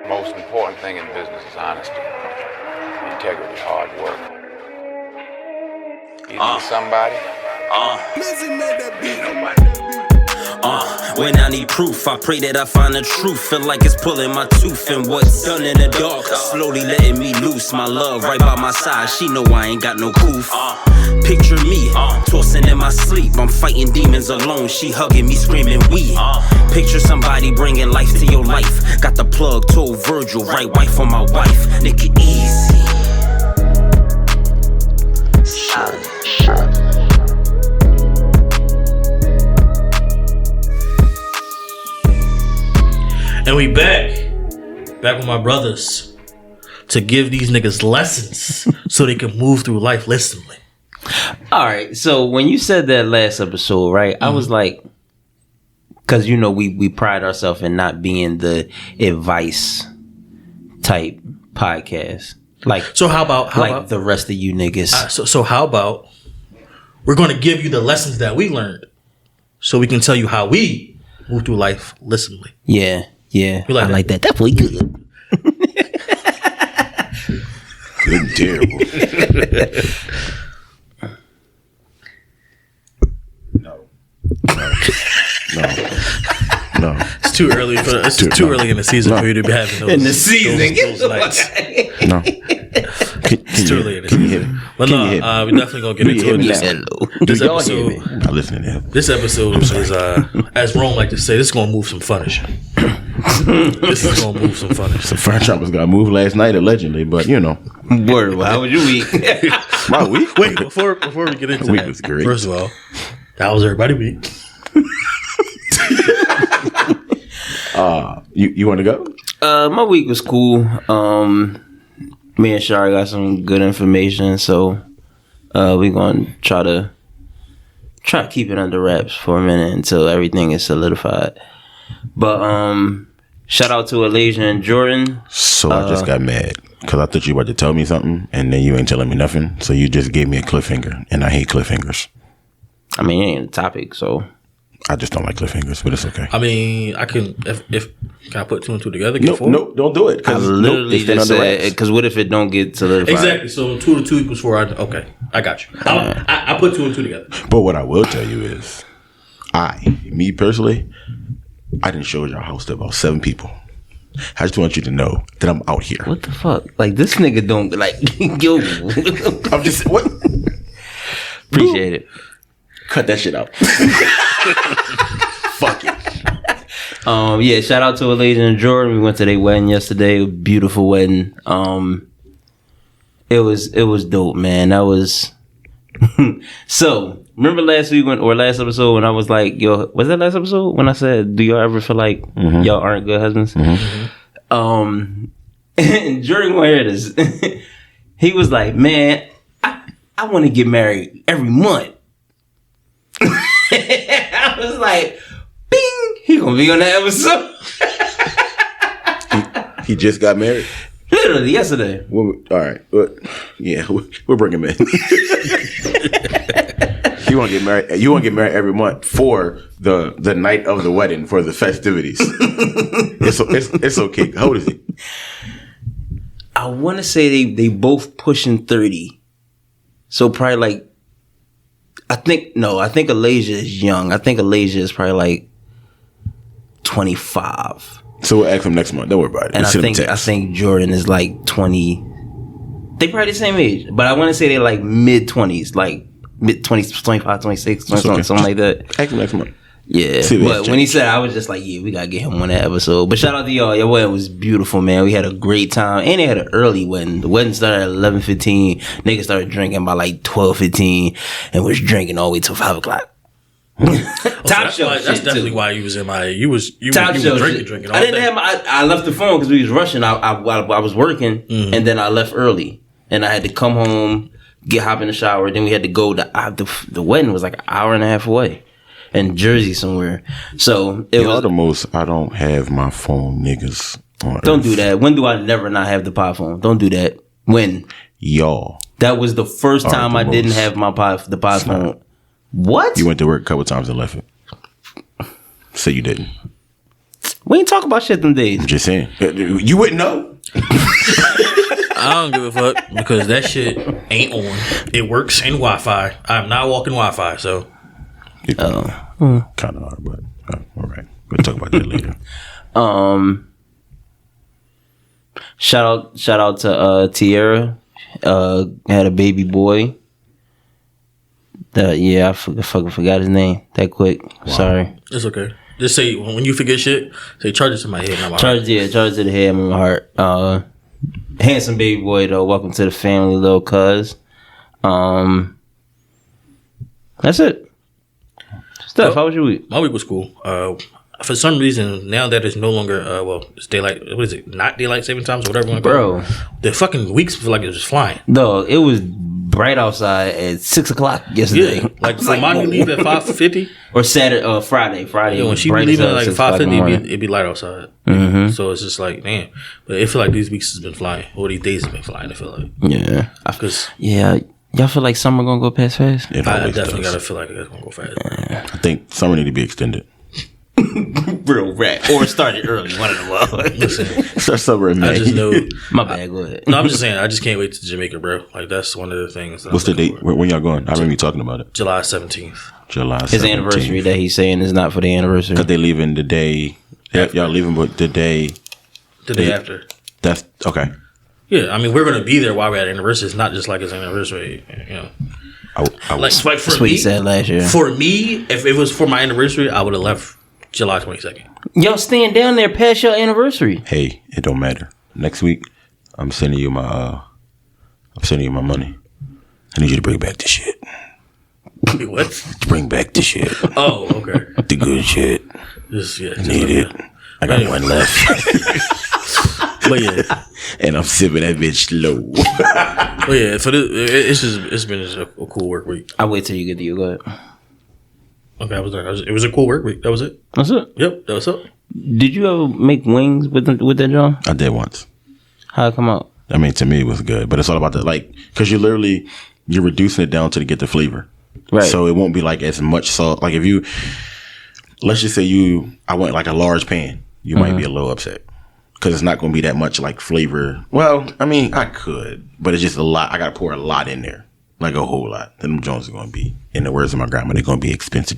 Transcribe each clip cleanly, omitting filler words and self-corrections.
Most important thing in business is honesty, integrity, hard work. You need somebody? When I need proof, I pray that I find the truth. Feel like it's pulling my tooth, and what's done in the dark slowly letting me loose. My love right by my side, she know I ain't got no proof. Picture me, tossing in my sleep. I'm fighting demons alone, she hugging me, screaming we. Picture somebody bringing life to your life. Got the plug, told Virgil, right wife for my wife. Nigga, easy. And we back with my brothers to give these niggas lessons so they can move through life listeningly. All right, so when you said that last episode, right, I was like, because you know we pride ourselves in not being the advice type podcast, like so how about the rest of you niggas? So how about we're going to give you the lessons that we learned, so we can tell you how we move through life listeningly. Yeah. I like that. That's really good. Good and terrible. No. It's too early too early in the season for you to be having those. In the season, those nights. No. It's too early in the season. But no, we're definitely gonna get into it. This episode, I'm not listening to him. This episode is, as Rome like to say, this is gonna move some furniture. This is gonna move some furniture. Some furniture was gonna move last night allegedly, but you know. Word. Well, how was your week? My week? Wait, before we get into week that, was great. First of all, how was everybody's week? You want to go? My week was cool. Me and Shari got some good information, so we're gonna try to keep it under wraps for a minute until everything is solidified. But shout out to Alasia and Jordan. So I just got mad because I thought you were about to tell me something, and then you ain't telling me nothing. So you just gave me a cliffhanger, and I hate cliffhangers. I mean, it ain't a topic, so. I just don't like cliffhangers, but it's okay. I mean, I can if can I put two and two together? No, don't do it. I literally just said, because what if it don't get solidified? Exactly. So 2 to 2 equals 4. Okay, I got you. I put 2 and 2 together. But what I will tell you is, me personally, I didn't show your house to about 7 people. I just want you to know that I'm out here. What the fuck? Like, this nigga don't, like, yo. I'm just, what? Appreciate it. Cut that shit out. Fuck it. Yeah, shout out to Alasia and Jordan. We went to their wedding yesterday. Beautiful wedding. It was dope, man. That was so remember last episode when I was like, yo, was that last episode when I said, do y'all ever feel like y'all aren't good husbands? And Jordan gonna hear this. He was like, man, I want to get married every month. I was like, bing, he gonna be on that episode. He just got married? Literally yesterday. All right. Yeah, we'll bring him in. You want to get married every month for the night of the wedding, for the festivities. It's okay. How old is he? I want to say they both pushing 30. So probably like, I think Alasia is young. I think Alasia is probably like 25. So we'll ask him next month. Don't worry about it. And I think Jordan is like 20. They probably the same age, but I want to say they're like mid 20s, like mid 20s, 25, 26, 20, okay. Something like that. Ask him next month. Yeah, but when he said, I was just like, yeah, we gotta get him on that episode. But shout out to y'all. Your wedding was beautiful, man. We had a great time, and they had an early wedding. The wedding started at 11:15. Niggas started drinking by like 12:15, and was drinking all the way till 5 o'clock. Top show. That's definitely why you was in my. You was drinking. All I didn't have I left the phone because we was rushing. I was working, and then I left early, and I had to come home, hop in the shower. Then we had to go. The wedding was like an hour and a half away. In Jersey somewhere. So it was the most I don't have my phone niggas on Don't earth. do that. When do I never not have the pod phone? Don't do that. When? Y'all. That was the first time I didn't have the pod phone. What? You went to work a couple times and left it. So you didn't. We ain't talk about shit them days. I'm just saying. You wouldn't know. I don't give a fuck because that shit ain't on. It works in Wi-Fi. I'm not walking Wi-Fi, so. Kind of hard, but all right. We'll talk about that later. Shout out to Tierra. Had a baby boy. I fucking forgot his name that quick. Wow. Sorry. It's okay. Just say when you forget shit, say charge it to my head, not my charge heart. Yeah, charge it to the head, not my heart. Handsome baby boy though. Welcome to the family, little cuz. That's it. Steph, how was your week? My week was cool. For some reason, now that it's no longer it's daylight. What is it? Not daylight saving times or whatever. Bro, the fucking weeks feel like it was flying. No, it was bright outside at 6:00 yesterday. Yeah, like for mommy leave at 5:50 or Saturday, Friday. Yeah, when she be leaving at like 5:50, it'd be light outside. Mm-hmm. So it's just like, damn. But it feel like these weeks has been flying, or these days have been flying. I feel like y'all feel like summer gonna go past fast. I definitely gotta feel like it's gonna go fast. I think summer need to be extended. Real rap. Or started early. One of them. Listen, start summer in May. I just know. My bad. Go ahead. No, I'm just saying. I just can't wait to Jamaica, bro. Like that's one of the things. What's the date? When y'all going? I remember you talking about it. July 17th. July 17th. His anniversary that he's saying is not for the anniversary. Because they leaving the day. Y'all leaving, but the day. The day after. That's okay. Yeah, I mean we're gonna be there while we're at anniversary. It's not just like his anniversary, you know. Like for Sweet me, said last year. For me, if it was for my anniversary, I would have left July 22nd. Y'all staying down there past your anniversary? Hey, it don't matter. Next week, I'm sending you my money. I need you to bring back the shit. What? Bring back the shit. Oh, okay. The good shit. I need it. I got one left. But yeah, and I'm sipping that bitch slow. But yeah, for this, it's been a cool work week. I'll wait till you get to you. Go ahead. Okay, I was there. It was a cool work week. That was it. That's it. Yep, that was it. Did you ever make wings with that John? I did once. How'd it come out? I mean, to me, it was good, but it's all about the because you're reducing it down to get the flavor, right? So it won't be like as much salt. Like if you, let's just say I went like a large pan, you might be a little upset because it's not going to be that much like flavor. Well, I mean, I could, but it's just a lot. I got to pour a lot in there. Like a whole lot. Then them Jones are going to be, in the words of my grandma, they're going to be expensive.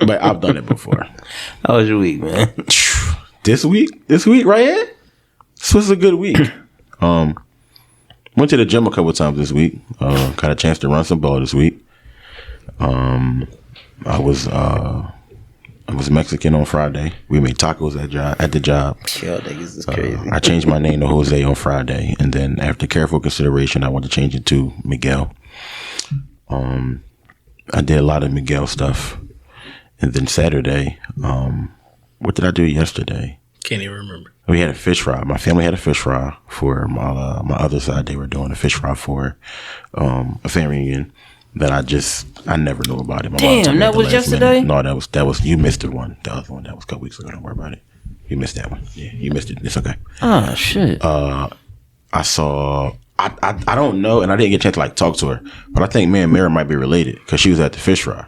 But I've done it before. How was your week, man? This week right here? This was a good week. Went to the gym a couple times this week. Got a chance to run some ball this week. I was Mexican on Friday. We made tacos at the job. Yo, niggas is crazy. I changed my name to Jose on Friday, and then after careful consideration, I want to change it to Miguel. I did a lot of Miguel stuff, and then Saturday, what did I do yesterday? Can't even remember. We had a fish fry. My family had a fish fry for my other side. They were doing a fish fry for a family reunion. That I never knew about it. My mom told me that was yesterday? Minute. No, that was you missed the one. The other one that was a couple weeks ago. Don't worry about it. You missed that one. Yeah, you missed it. It's okay. Oh shit. I saw. I don't know, and I didn't get a chance to talk to her, but I think me and Mary might be related because she was at the fish fry.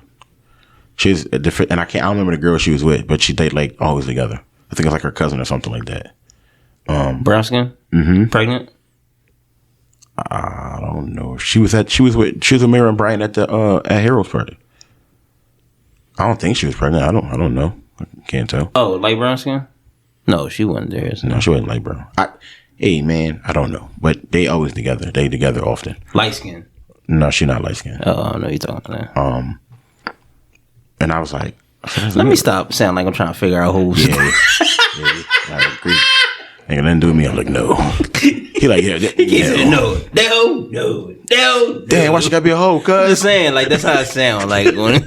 She's at the and I don't remember the girl she was with, but they always together. I think it's like her cousin or something like that. Brown skin. Mm-hmm. Pregnant. I don't know. She was with Mary and Brian at at Harold's party. I don't think she was pregnant. I don't know. I can't tell. Oh, light brown skin? No, she wasn't there. No, she wasn't light brown. Hey man, I don't know. But they always together. They together often. Light skin. No, she not light skin. Oh, I know you're talking about that. And I was like, let me stop sound like I'm trying to figure out who. Yeah, I agree. Ain't nothing to do with me. I'm like, no. He like, yeah. He keeps saying no. Damn, why she gotta be a hoe, cuz? I'm just saying, that's how it sound. When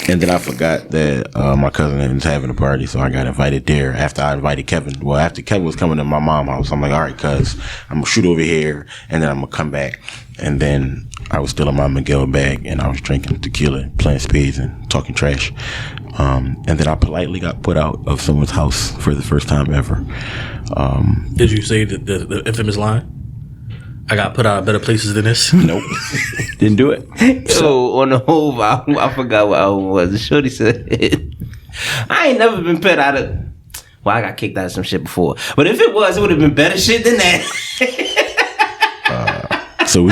and then I forgot that my cousin was having a party, so I got invited there after I invited Kevin. Well, after Kevin was coming to my mom's house, I'm like, all right, cuz, I'm gonna shoot over here, and then I'm gonna come back. And then I was still in my Miguel bag, and I was drinking tequila, playing spades, and talking trash. And then I politely got put out of someone's house for the first time ever. Did you say the infamous line? I got put out of better places than this. Nope. Didn't do it. So on the whole album, I forgot what album it was. The shorty said, I ain't never been put out of. Well, I got kicked out of some shit before. But if it was, it would have been better shit than that. So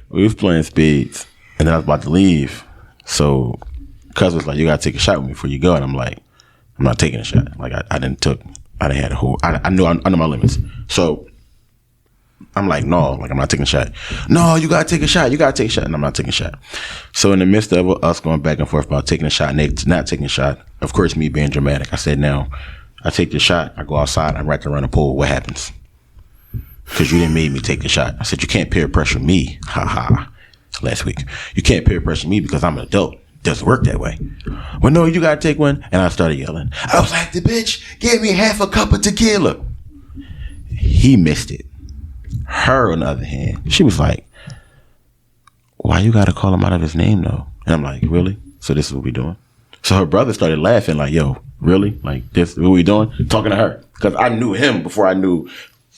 we was playing spades, and then I was about to leave. So cuz was like, you gotta take a shot with me before you go, and I'm like, I'm not taking a shot. Like I didn't had a whole. I know my limits. So I'm like, no, like I'm not taking a shot. No, you gotta take a shot. You gotta take a shot, and I'm not taking a shot. So in the midst of us going back and forth about taking a shot and they not taking a shot, of course me being dramatic, I said, now I take the shot, I go outside, I'm right around the pool. What happens? Because you didn't make me take the shot. I said, you can't peer pressure me. Ha ha. Last week. You can't peer pressure me because I'm an adult. It doesn't work that way. Well, no, you gotta take one. And I started yelling. I was like, the bitch gave me half a cup of tequila. He missed it. Her, on the other hand, she was like, why you gotta call him out of his name though? And I'm like, really? So this is what we doing? So her brother started laughing like, yo, really? Like this is what we doing? Talking to her. Because I knew him before I knew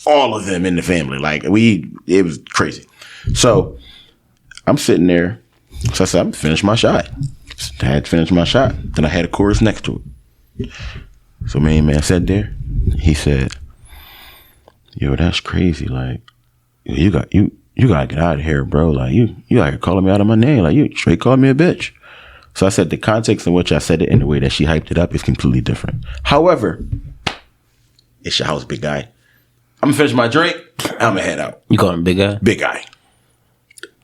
all of them in the family. Like it was crazy. So I'm sitting there. So I said, I'm finished my shot. I had to finish my shot. Then I had a chorus next to it. So main man sat there. He said, yo, that's crazy. Like, you gotta get out of here, bro. Like you like calling me out of my name. Like you straight called me a bitch. So I said the context in which I said it and the way that she hyped it up is completely different. However, it's your house, big guy. I'm gonna finish my drink. I'm gonna head out. You call him big guy? Big guy.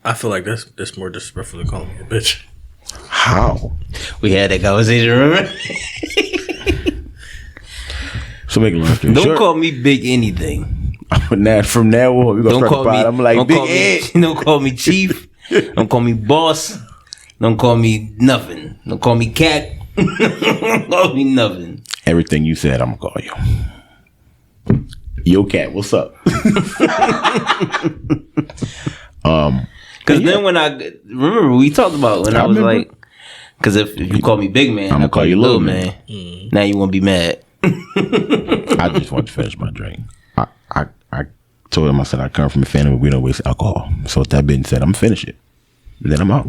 I feel like that's more disrespectful than calling me a bitch. How? We had that conversation, remember? So make a long story Don't short. call me big anything. Now, from now on, we're gonna Don't start call the pod. me. I'm like, don't big call me. Ed. Don't call me chief. Don't call me boss. Don't call me nothing. Don't call me cat. Don't call me nothing. Everything you said, I'm gonna call you. Yo, cat, what's up? Because then when I remember we talked about when I was remember. like, because if you call me big man, I'm gonna call you little man. Now you won't be mad. I just want to finish my drink. I told him, I said, I come from a family where we don't waste alcohol. So with that being said, I'm gonna finish it. And then I'm out.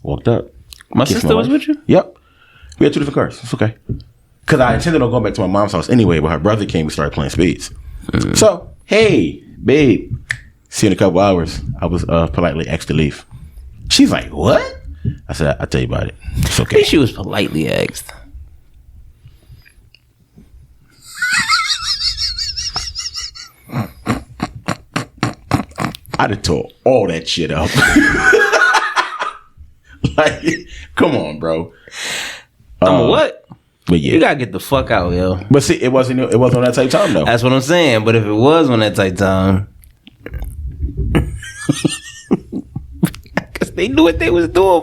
Walked up. My Kissed sister was wife. with you? Yep. We had two different cars. It's okay. Because I intended on going back to my mom's house anyway, but her brother came, we started playing spades. So, hey, babe, see you in a couple hours. I was politely asked to leave. She's like, what? I said, I'll tell you about it. It's I okay. think she was politely asked. I'd have tore all that shit up. Like, come on, bro. What? But yeah. You gotta get the fuck out, yo. But see, it wasn't on that type time though. That's what I'm saying. But if it was on that type time, because they knew what they was doing.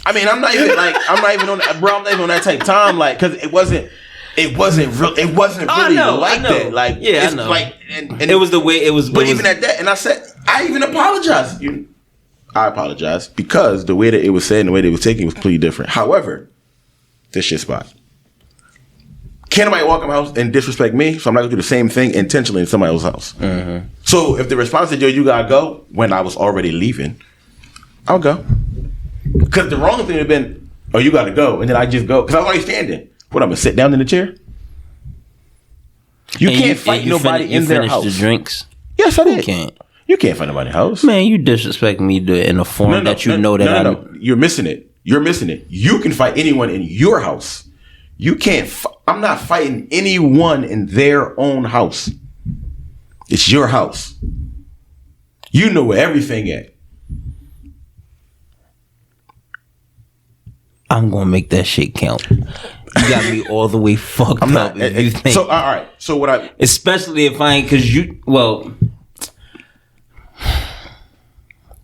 I mean, I'm not even on that type time, like, because it wasn't really like that. Like, yeah, it's I know. like, and it was the way it was. But it was, even at that, and I said, I even apologized. I apologize because the way that it was said and the way they was taking was completely different. However, this shit spot. Can't nobody walk in my house and disrespect me, so I'm not gonna do the same thing intentionally in somebody else's house. Mm-hmm. So if the response is, yo, you gotta go, when I was already leaving, I'll go. Because the wrong thing would have been, oh, you gotta go, and then I just go. Because I was already standing. What, I'm gonna sit down in the chair? You can't fight nobody in their house. You finished the drinks? Yes, I did. You can't. You can't fight nobody's house. Man, you disrespect me in a form that you know that No. You're missing it. You're missing it. You can fight anyone in your house. You can't. I'm not fighting anyone in their own house. It's your house. You know where everything at. I'm gonna make that shit count. You got me all the way fucked I'm up. not. If you think. So all right. So what I Especially if I ain't, because you, well,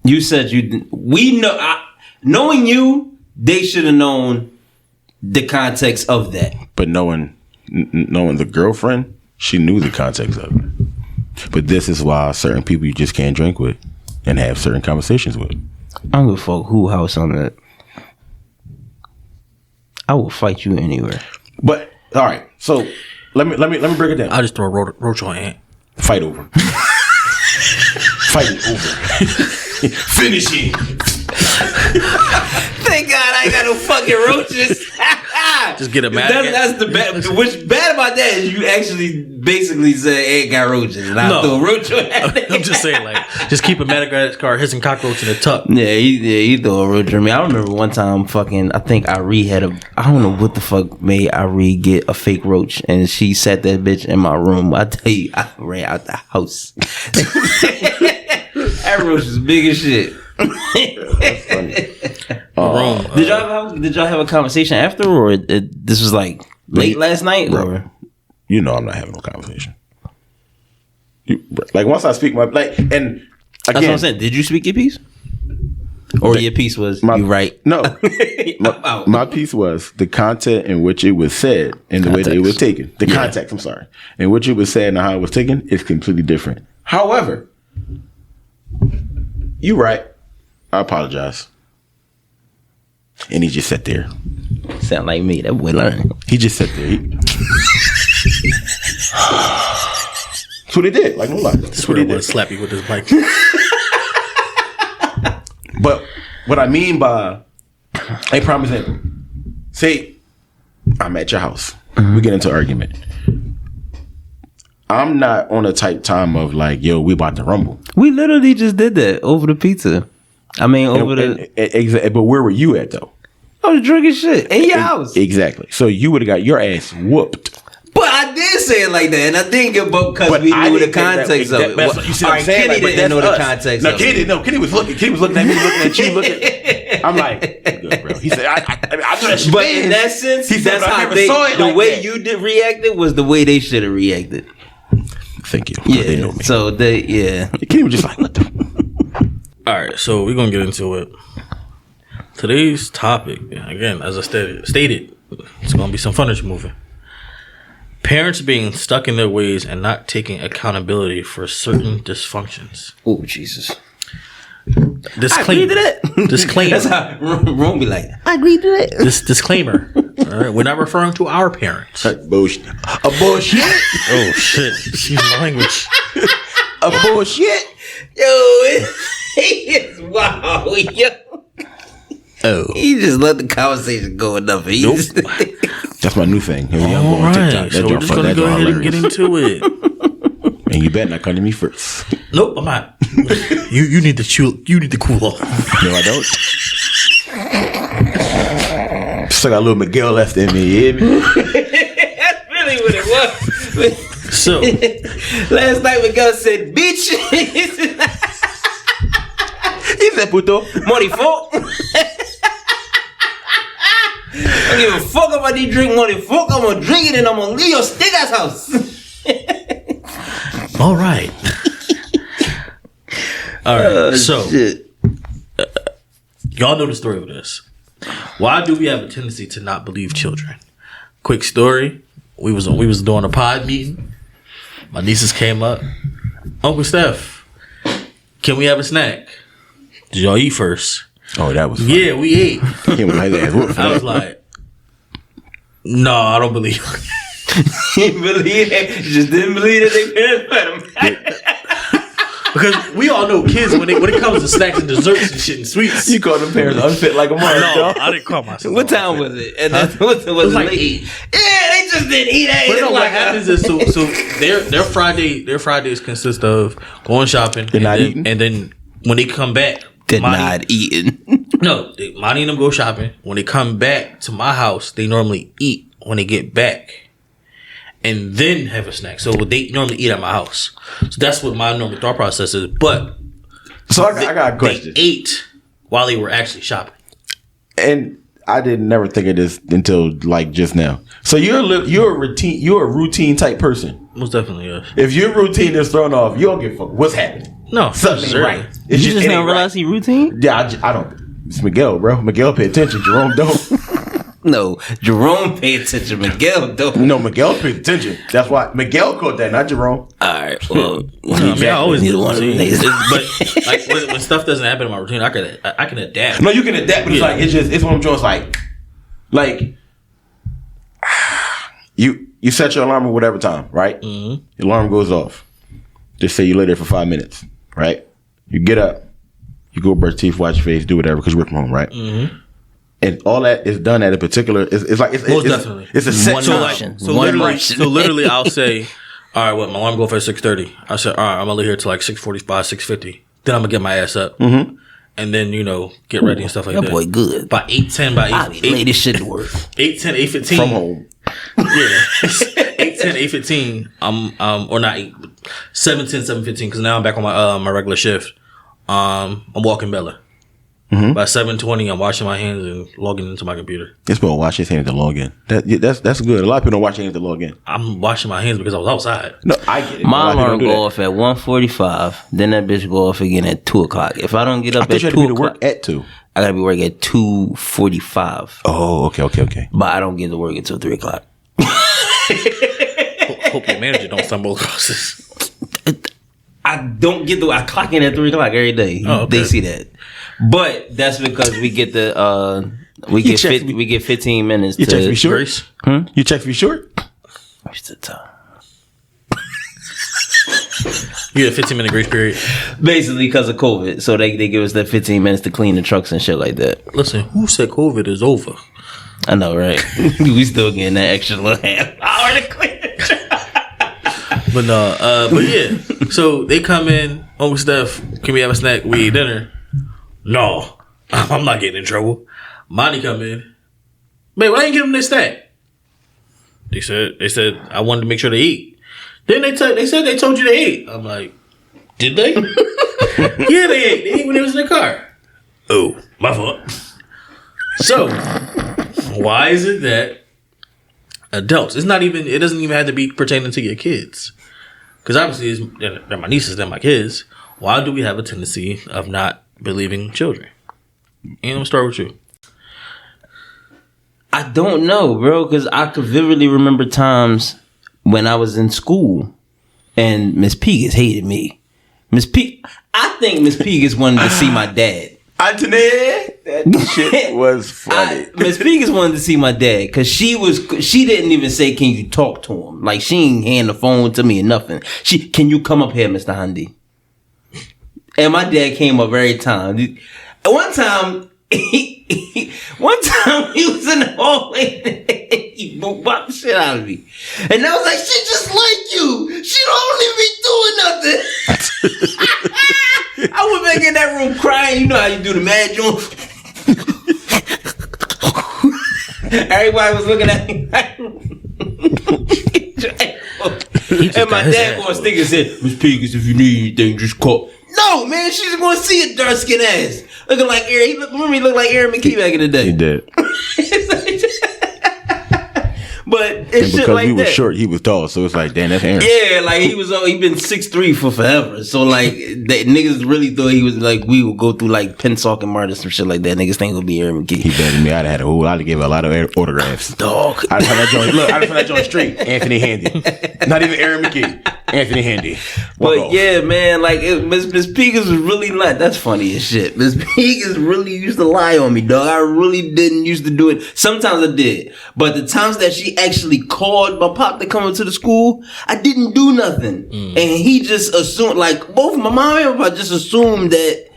you said we know, knowing you, they should have known the context of that. But knowing the girlfriend, she knew the context of it. But this is why certain people you just can't drink with and have certain conversations with. I don't give a fuck who house I'm at. I will fight you anywhere. But all right, so let me break it down. I just throw a roach on ant. Fight over. Fight it over. Finish it. Thank God I ain't got no fucking roaches. Just get a maggot. That's the bad. What's bad about that is you actually basically say ain't got roaches, and I throw a roach on that. I'm just saying, like, just keep a Madagascar hissing cockroach in a tuck. Yeah, he throw a roach on me. I remember one time, I think Ari had I don't know what the fuck made Ari get a fake roach, and she sat that bitch in my room. I tell you, I ran out the house. That roach is big as shit. That's funny. Did y'all have a conversation after, or this was like late last night? Bro, or you know I'm not having no conversation. Like once I speak my like, and again, that's what I'm saying. Did you speak your piece, or your piece was you right? No, my piece was the content in which it was said and the way that it was taken. The context, I'm sorry, in which it was said and how it was taken is completely different. However, you right. I apologize. And he just sat there. Sound like me. That boy learned. He just sat there. That's what he did. Like, no lie. That's what he did. Slap you with his bike. But what I mean by a prime example, say I'm at your house. We get into an argument. I'm not on a tight time of like, yo, we about to rumble. We literally just did that over the pizza. I mean, exactly. But where were you at though? I was drinking shit in your house. Exactly. So you would have got your ass whooped. But I did say it like that, and I didn't give up because we knew the context of it. That's what you said. All right, Kenny didn't know the context of it. Kenny was looking. Kenny was looking at me, looking at you, looking. I'm like, good, bro. He said, I know that shit. But in that sense, he said, that's how the way you reacted was the way they should have reacted. Thank you. Yeah. They know me. So Kenny was just like, what the? All right, so we're gonna get into it. Today's topic, again, as I stated, it's gonna be some furniture moving. Parents being stuck in their ways and not taking accountability for certain dysfunctions. Oh, Jesus. Disclaimer. I agree to that. Disclaimer. That's how Rome be like, I agree to that. This disclaimer. All right, we're not referring to our parents. Bullshit. A bullshit. Oh shit! Excuse my language. A bullshit. Yo, he is wow. Yo. Oh, He just let the conversation go enough. That's my new thing. all right. So we're just gonna go ahead and get into it. And you better not come to me first. Nope, I'm not. You need to chill. You need to cool off. No, I don't. Still got a little Miguel left in me. You hear me? That's really what it was. So last night Miguel said, "Bitch." He said, "Puto, Money fuck. I don't give a fuck if I need drink money fuck. I'm gonna drink it and I'm gonna leave your stick ass house. all right. All right. So y'all know the story of this. Why do we have a tendency to not believe children? Quick story. We was doing a pod meeting. My nieces came up. Uncle Steph, can we have a snack? Did y'all eat first? oh, that was funny. Yeah, we ate. He was like that. I was like, no, I don't believe it. He believed it. Just didn't believe that they parents fed him. Because we all know kids when it comes to snacks and desserts and shit and sweets. You called them parents unfit like a mother. No, I didn't call myself. What time was it? And was It was like late? 8. Yeah, they just didn't eat that. But no, what happens is so their Fridays consist of going shopping and then when they come back, not eating. No, Monty and them go shopping. When they come back to my house, they normally eat when they get back. And then have a snack. So they normally eat at my house. So that's what my normal thought process is. But So I got a question. They ate while they were actually shopping. And I didn't never think of this until like just now. So you're a routine type person. Most definitely, yes. If your routine is thrown off, you don't give a fuck what's happening. No, Something ain't right. You just it now ain't realize he routine? Yeah, I don't. It's Miguel, bro. Miguel pay attention. Jerome don't. No, Jerome paid attention. Miguel don't. No, Miguel paid attention. That's why Miguel caught that, not Jerome. All right. Well, I mean, I always neither do one of them. but like when stuff doesn't happen in my routine, I can adapt. No, you can adapt, but it's like it's one of them joints like you set your alarm at whatever time, right? Mm-hmm. Your alarm goes off. Just say you lay there for 5 minutes, right? You get up, you go brush teeth, wash your face, do whatever because you work from home, right? Mm-hmm. And all that is done at a particular. It's like it's definitely. It's a set So time. literally, I'll say, all right, well, my alarm go for 6:30. I said, all right, I'm gonna leave here till like 6:45, 6:50. Then I'm gonna get my ass up, and then get ready and stuff like that. That boy good. By 8:10, by 8, lay this shit to work. 8:10, 8:15 From home. Yeah, 8:10, 8:15. Or not 8, 7:10, 7:15. Because now I'm back on my regular shift. I'm walking Bella. By 7:20, I'm washing my hands and logging into my computer. This boy wash his hands to log in. That's good. A lot of people don't wash their hands to log in. I'm washing my hands because I was outside. No, I get it. My alarm go off at 1:45. Then that bitch go off again at 2:00. If I don't get up at 2:00, to work at 2. I gotta be work at 2:45. Oh, okay. But I don't get to work until 3:00. Hope your manager don't stumble across this. I don't get I clock in at 3:00 every day. Oh, okay. They see that. But that's because we get we get 15 minutes You to check to be short? Grace? You check to be short? What's the time? You get a 15-minute grace period. Basically because of COVID. So they give us that 15 minutes to clean the trucks and shit like that. Listen, who said COVID is over? I know, right? We still getting that extra little half hour to clean the truck. But no, but yeah. So they come in, Uncle Steph, can we have a snack? We eat dinner. No, I'm not getting in trouble. Monty come in. Babe, why didn't you give them their snack? They said I wanted to make sure they eat. Then they said they told you they ate. I'm like, did they? Yeah, they ate. They ate when they was in the car. Oh, my fault. So, why is it that adults, it doesn't even have to be pertaining to your kids. Because obviously they're my nieces, they're my kids. Why do we have a tendency of not believing children? And I'm gonna start with you. I don't know, bro, because I could vividly remember times when I was in school and Miss Pegas hated me. I think Miss Pegas wanted to see my dad. Antoinette, that shit was funny. Miss Pegas wanted to see my dad because she didn't even say, "Can you talk to him?" Like she ain't hand the phone to me or nothing. Can you come up here, Mr. Handy? And my dad came up every time. One time he was in the hallway and he bopped the shit out of me. And I was like, she just like you. She don't even be doing nothing. I went back in that room crying. You know how you do the mad joint. Everybody was looking at me like, and my dad going stick and said, Miss Pegas, if you need anything, just call. No, man, she's going to see a dark skin ass. Looking like Aaron. Remember he looked like Aaron McKee back in the day. He did. But it's and shit because like we was that. short, he was tall, so it's like, damn, that's Aaron. Yeah, like he been 6'3" for forever. So like that niggas really thought he was like we would go through like Pensacola and Martin some shit like that. Niggas think it would be Aaron McKee. He better than me. I'd have had I'd give a lot of autographs. Dog. I'd have that joint. Look, I'd have that joint straight. Anthony Handy. Not even Aaron McKee. Anthony Handy. But yeah, man, like Miss Pegas was really like that's funny as shit. Miss Pegas really used to lie on me, dog. I really didn't used to do it. Sometimes I did, but the times that she actually called my pop to come into the school, I didn't do nothing, and he just assumed, like both my mom and my pop just assumed that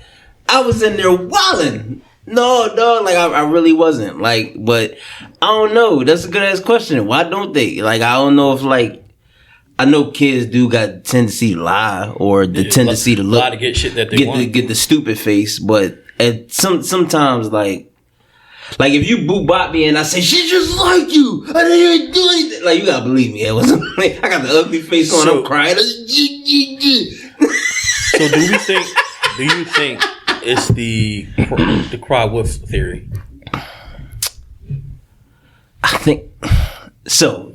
I was in there wilding. No, dog, like I really wasn't. Like, but I don't know. That's a good ass question. Why don't they? Like, I don't know if like. I know kids do got the tendency to lie or the tendency to look lie to get shit that they want. Get the stupid face, but at sometimes like if you boo bop me and I say she just like you, I didn't even do anything. Like you gotta believe me, I got the ugly face on. I'm crying. So do you think it's the cry wolf theory? I think so.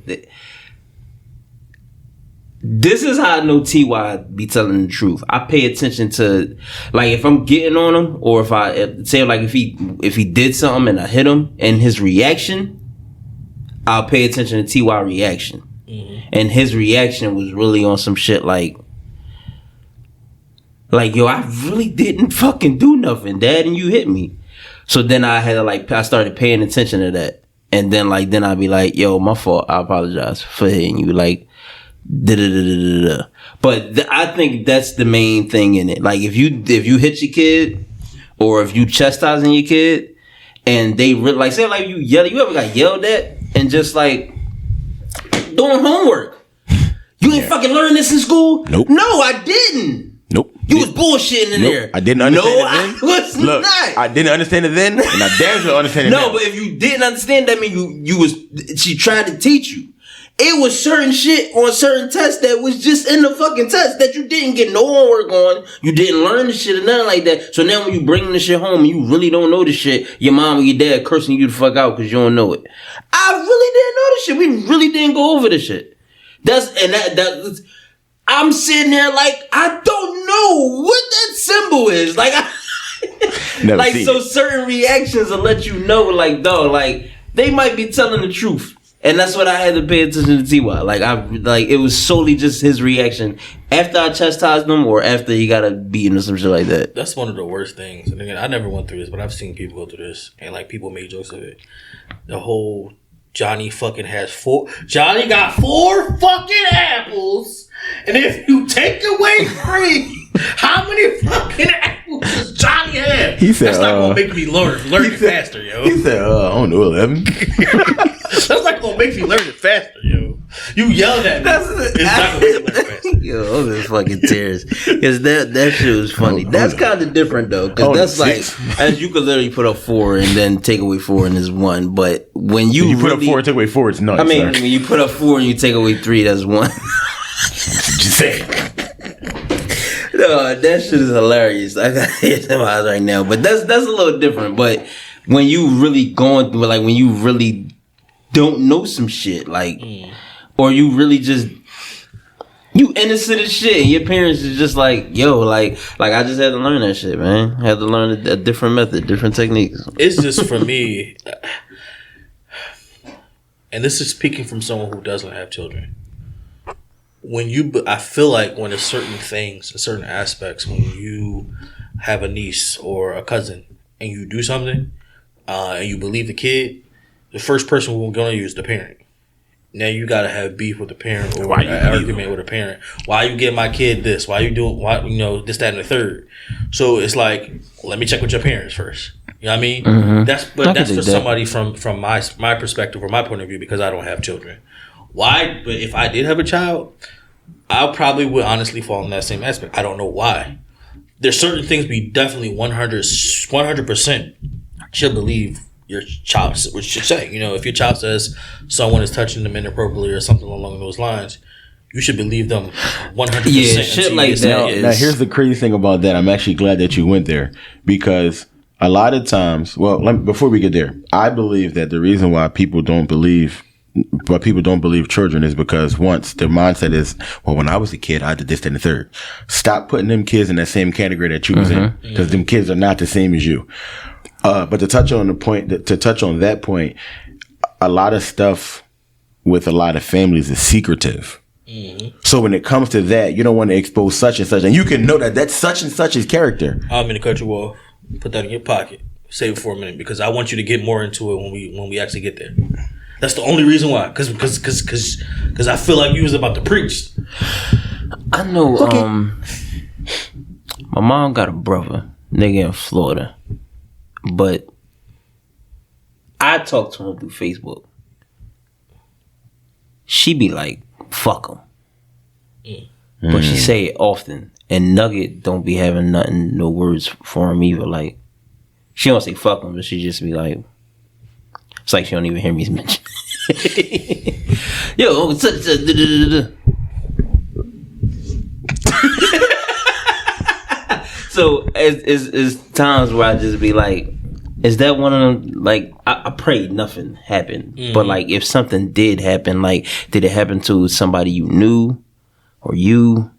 This is how I know T.Y. be telling the truth. I pay attention to, like, if I'm getting on him, or if he did something and I hit him, and his reaction, I'll pay attention to T.Y. reaction. Mm-hmm. And his reaction was really on some shit like, yo, I really didn't fucking do nothing, Dad, and you hit me. So then I had to, I started paying attention to that. And then I'd be like, yo, my fault. I apologize for hitting you. Like, da-da-da-da-da-da. But I think that's the main thing in it. Like if you hit your kid, or if you chastising your kid, and they like say like you ever got yelled at and just like doing homework. You ain't fucking learned this in school? Nope. No, I didn't. Nope. You was bullshitting in there. I didn't understand it then. No, I was Look, not. I didn't understand it then, and I damn sure understand it now. No, but if you didn't understand, that means she tried to teach you. It was certain shit on certain tests that was just in the fucking test that you didn't get no homework on. You didn't learn the shit or nothing like that. So now when you bring the shit home and you really don't know the shit, your mom or your dad cursing you the fuck out because you don't know it. I really didn't know this shit. We really didn't go over this shit. I'm sitting there like, I don't know what that symbol is. Like, like so certain reactions will let you know, like, dog, like, they might be telling the truth. And that's what I had to pay attention to T.Y. Like it was solely just his reaction after I chastised him or after he got a beating or some shit like that. That's one of the worst things. And again, I never went through this, but I've seen people go through this, and like people made jokes of it. The whole Johnny fucking has 4. Johnny got 4 fucking apples, and if you take away 3, how many fucking apples does Johnny have? He said, that's not gonna make me learn it faster, yo. He said, I don't know, 11. That's not gonna make me learn it faster, yo. You yelled at me. It's not gonna make me learn it faster. Yo, those are fucking tears. Because that shit was funny. That's kind of different though. Because that's like, as you could literally put up 4 and then take away 4 and there's 1. But when you put up 4 and take away 4, it's nuts. I mean, when you put up 4 and you take away 3, that's 1. Just saying. No, that shit is hilarious. I got it in my eyes right now. But that's a little different. But when you really going through, like when you really don't know some shit, like, or you really just, you innocent as shit, and your parents is just like, yo, like I just had to learn that shit, man. I had to learn a different method, different techniques. It's just for me, and this is speaking from someone who doesn't have children. I feel like when there's certain things, certain aspects, when you have a niece or a cousin and you do something, and you believe the kid, the first person who's going to use the parent. Now you got to have beef with the parent or an argument with a parent. Why you give my kid this? Why you doing, this, that, and the third? So it's like, let me check with your parents first. You know what I mean? Mm-hmm. That's for somebody from my perspective or my point of view, because I don't have children. Why? But if I did have a child, I probably would honestly fall in that same aspect. I don't know why. There's certain things we definitely 100% should believe your child should say. If your child says someone is touching them inappropriately or something along those lines, you should believe them 100%. Yeah, shit like that. Now, here's the crazy thing about that. I'm actually glad that you went there, because a lot of times, before we get there, I believe that the reason why people don't believe children is because once their mindset is, well, when I was a kid, I did this, that, and the third. Stop putting them kids in that same category that you was in, because them kids are not the same as you. But to touch on that point, a lot of stuff with a lot of families is secretive. Mm-hmm. So when it comes to that, you don't want to expose such and such, and you can know that that's such and such's character. I'm going to cut you off. Put that in your pocket. Save it for a minute, because I want you to get more into it when we actually get there. That's the only reason why. Because I feel like you was about to preach. I know. Okay. My mom got a brother, nigga in Florida, but I talk to him through Facebook. She be like, "Fuck him," but she say it often. And Nugget don't be having no words for him either. Like, she don't say fuck him, but she just be like, it's like she don't even hear me mention. Yo, so it's times where I just be like, is that one of them? Like, I pray nothing happened, but like if something did happen, like did it happen to somebody you knew or you,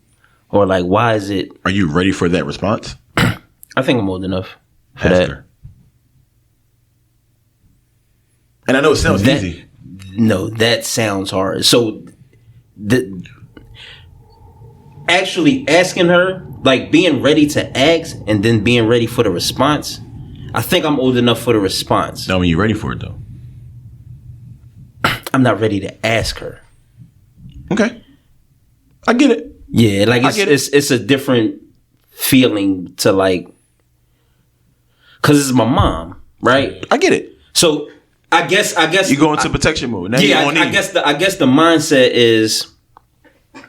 or like why is it? Are you ready for that response? I think I'm old enough for Ask that. her. And I know it sounds easy. No, that sounds hard. So, actually asking her, like being ready to ask and then being ready for the response, I think I'm old enough for the response. No, I mean, you ready for it, though? I'm not ready to ask her. Okay. I get it. Yeah, like it's a different feeling to like, cause it's my mom, right? I get it. So I guess You go into protection mode. Now yeah, I guess the mindset is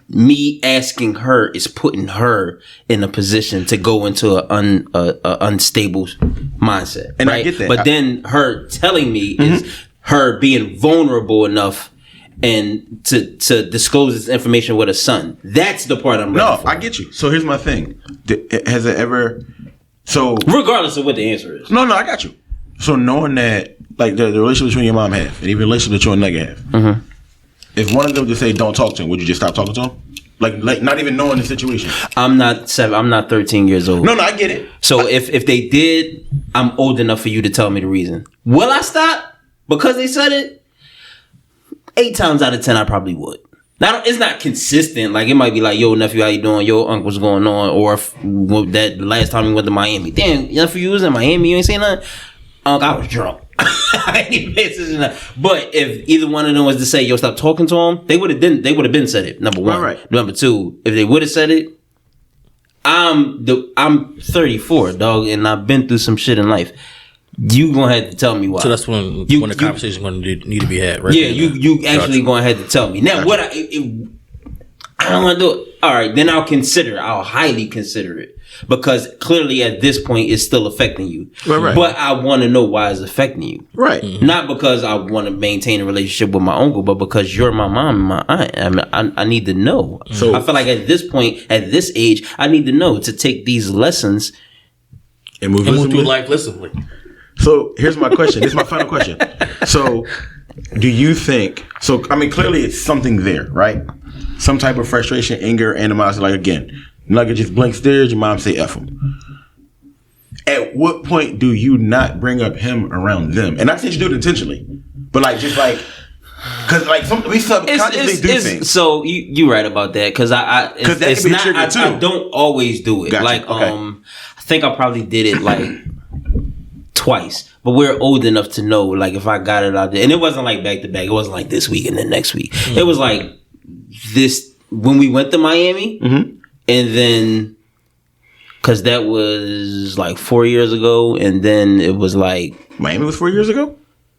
me asking her is putting her in a position to go into a unstable mindset, and right? I get that. But then her telling me is her being vulnerable enough and to disclose this information with a son. That's the part I'm ready for. I get you. So here's my thing. Has it ever? So regardless of what the answer is, no, I got you. So knowing that, like the relationship between your mom have, and even the relationship that you and nigga have, if one of them just say don't talk to him, would you just stop talking to him? Like not even knowing the situation. I'm not 13 years old. No, I get it. So if they did, I'm old enough for you to tell me the reason. Will I stop because they said it? 8 times out of 10, I probably would. Now, it's not consistent. Like, it might be like, yo, nephew, how you doing? Yo, uncle, what's going on? Or if the last time we went to Miami. Damn, nephew, you was in Miami, you ain't saying nothing? Uncle, I was drunk. I ain't even pay attention to that. But if either one of them was to say, yo, stop talking to him, they would have been said it, number one. Right. Number two, if they would have said it, I'm 34, dog, and I've been through some shit in life. You gonna have to tell me why. So that's when the conversation going to need to be had, right? Yeah, you actually gonna have to tell me. Now, what I don't want to do it. All right, then I'll consider. I'll highly consider it because clearly at this point it's still affecting you. Right. But I want to know why it's affecting you. Right. Not because I want to maintain a relationship with my uncle, but because you're my mom and my aunt. I mean, I need to know. So I feel like at this point, at this age, I need to know to take these lessons and move through life lissomely. So here's my question. This is my final question. So do you think, so I mean, clearly it's something there, right? Some type of frustration, anger, animosity. Like again, Nugget just blank stares, your mom say F him. At what point do you not bring up him around them? And not saying you do it intentionally, but like just like, because like we subconsciously do things. So you right about that because it's not. I don't always do it. Gotcha. Like okay. I think I probably did it like twice, but we're old enough to know like if I got it out there, and it wasn't like back to back. It wasn't like this week and then next week. It was like this when we went to Miami, and then because that was like 4 years ago, and then it was like Miami was 4 years ago.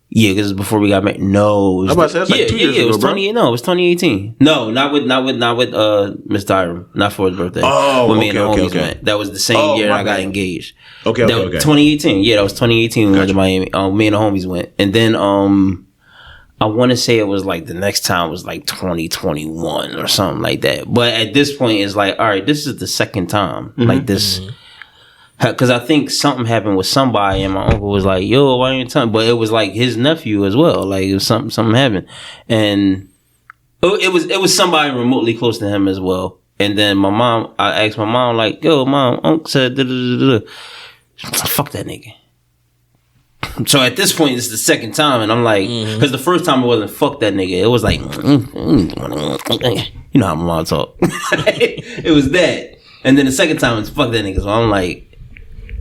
Yeah, because before we got married. No, I was about to say that's like 2 years ago, it was bro. No, it was 2018. No, not with Miss Dyram. Not for his birthday. Oh, when me and the homies okay. went. That was the same year I got engaged. Okay. 2018. Yeah, that was 2018 when we went to Miami. Me and the homies went, and then I want to say it was like the next time was like 2021 or something like that. But at this point, it's like, all right, this is the second time like this. Because I think something happened with somebody, and my uncle was like, "Yo, why ain't you telling?" But it was like his nephew as well. Like it was something happened, and it was somebody remotely close to him as well. And then I asked my mom, like, "Yo, mom, uncle said, fuck that nigga." So at this point, it's the second time, and I'm like, because the first time it wasn't fuck that nigga. It was like, you know how my mom talk. It was that, and then the second time it's fuck that nigga. So I'm like.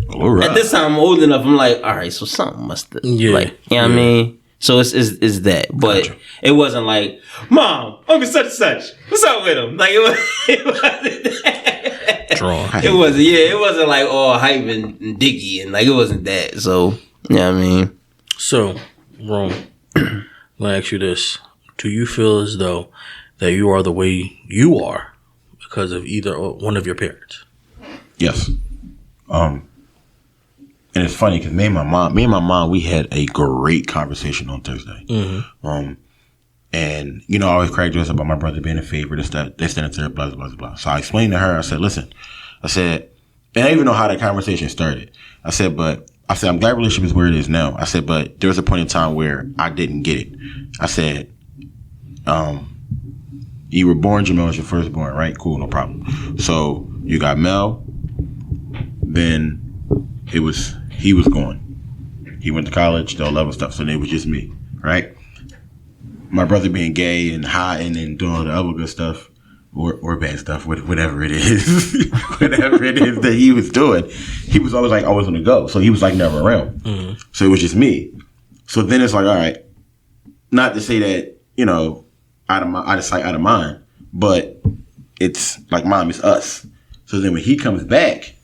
Right. At this time, I'm old enough. I'm like, all right, so something must have, like, you know what I mean? So it's that, but it wasn't like, Mom, Uncle such and such, what's up with him? Like it wasn't that. It wasn't like all hype and diggy and like it wasn't that. So you know what I mean? So, Rome, I'm gonna ask you this: do you feel as though that you are the way you are because of either one of your parents? Yes. And it's funny because me and my mom, we had a great conversation on Thursday. And you know, I always crack jokes about my brother being a favorite, this, that, and third, blah, blah, blah, blah. So I explained to her, I said, listen, and I didn't even know how that conversation started. I said, I'm glad relationship is where it is now. I said, but there was a point in time where I didn't get it. I said, you were born, Jamel was your firstborn, right? Cool, no problem. So you got Mel, then he was gone. He went to college, the level stuff, so then it was just me, right? My brother being gay and high and then doing all the other good stuff or bad stuff, whatever it is, whatever it is that he was doing, he was always like always on the go. So he was like never around. So it was just me. So then it's like, all right, not to say that, you know, out of sight, out of mind, but it's like, Mom, it's us. So then when he comes back,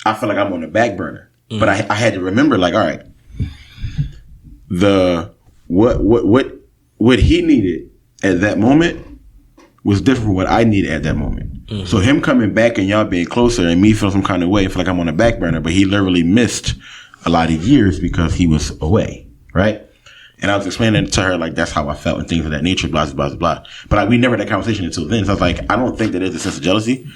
I feel like I'm on the back burner. But I had to remember, like, all right, what he needed at that moment was different from what I needed at that moment. So him coming back and y'all being closer and me feeling some kind of way, I feel like I'm on the back burner, but he literally missed a lot of years because he was away, right? And I was explaining to her, like, that's how I felt and things of that nature, blah, blah, blah, blah. But we never had that conversation until then. So I was like, I don't think that there's a sense of jealousy.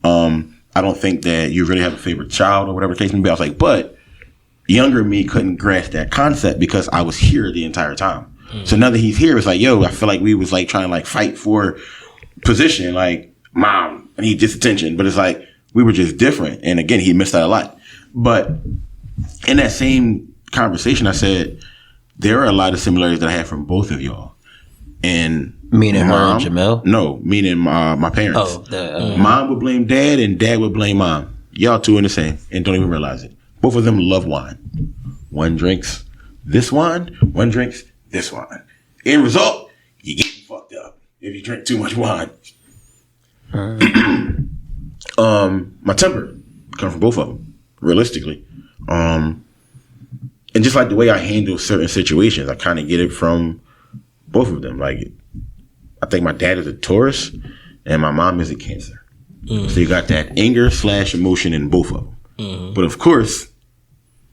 I don't think that you really have a favorite child or whatever the case may be. I was like, but younger me couldn't grasp that concept because I was here the entire time. So now that he's here, it's like, yo, I feel like we was like trying to like fight for position, like, Mom, I need this attention. But it's like, we were just different. And again, he missed out a lot. But in that same conversation, I said, there are a lot of similarities that I have from both of y'all. And meaning her and Jamel? No, meaning my parents. Oh, Mom would blame dad and dad would blame mom. Y'all two in the same and don't even realize it. Both of them love wine. One drinks this wine, one drinks this wine. End result, you get fucked up if you drink too much wine. My temper comes from both of them, realistically. And just like the way I handle certain situations, I kind of get it from both of them. Like, I think my dad is a Taurus and my mom is a Cancer. So you got that anger / emotion in both of them. But of course,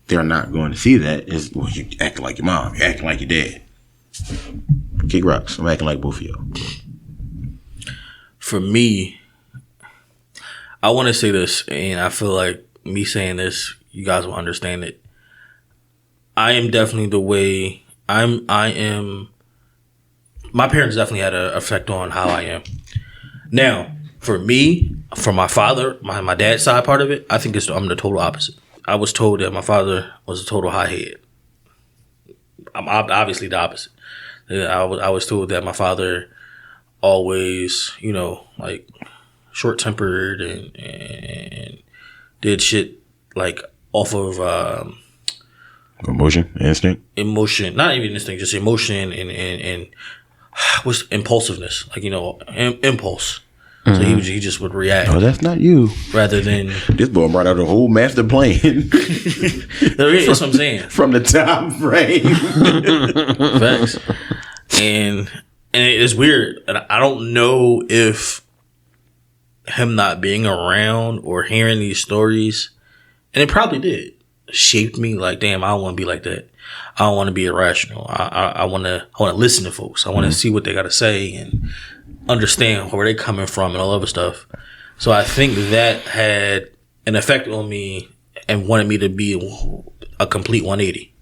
they're not going to see that as, well, you acting like your mom, you're acting like your dad. Kick rocks. I'm acting like both of y'all. For me, I want to say this, and I feel like me saying this, you guys will understand it. I am definitely the way I am. My parents definitely had an effect on how I am. Now, for me, for my father, my dad's side part of it, I think I'm the total opposite. I was told that my father was a total hothead. I'm obviously the opposite. I was told that my father always, like, short-tempered and did shit like off of emotion, not even instinct, just emotion and what's impulsiveness, like, impulse. So he just would react. Oh, that's not you. Rather than this boy brought out a whole master plan. That's what I'm saying. From the time frame. Facts. And it's weird. And I don't know if him not being around or hearing these stories, and it probably did, shaped me. Like, damn, I don't want to be like that. I don't want to be irrational. I want to listen to folks. I want to see what they got to say and understand where they coming from and all other stuff. So I think that had an effect on me and wanted me to be a complete 180,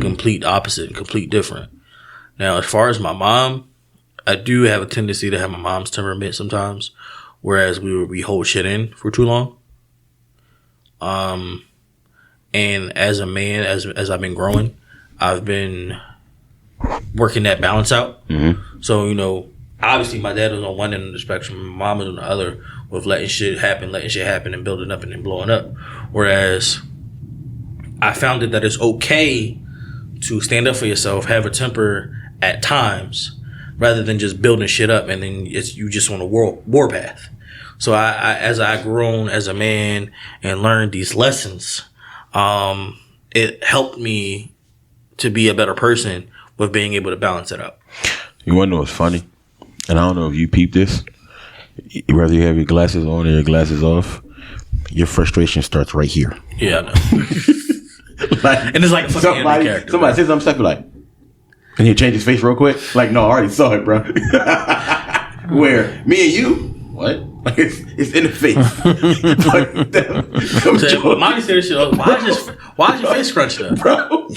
complete opposite, complete different. Now, as far as my mom, I do have a tendency to have my mom's temperament sometimes, whereas we hold shit in for too long. And as a man, as I've been growing, I've been working that balance out. So, obviously my dad was on one end of the spectrum, my mom was on the other, with letting shit happen and building up and then blowing up. Whereas I found that it's okay to stand up for yourself, have a temper at times, rather than just building shit up and then you just on a war path. So I as I grown as a man and learned these lessons, it helped me to be a better person with being able to balance it out. You want to know what's funny? And I don't know if you peep this. Whether you have your glasses on or your glasses off, your frustration starts right here. Yeah, I know. Like, and it's like a fucking anime character. Somebody says something, stuff like, can you change his face real quick? Like, no, I already saw it, bro. Where me and you, what? Like, it's in the face. So, mommy said this shit. Why is your face scrunched up, bro?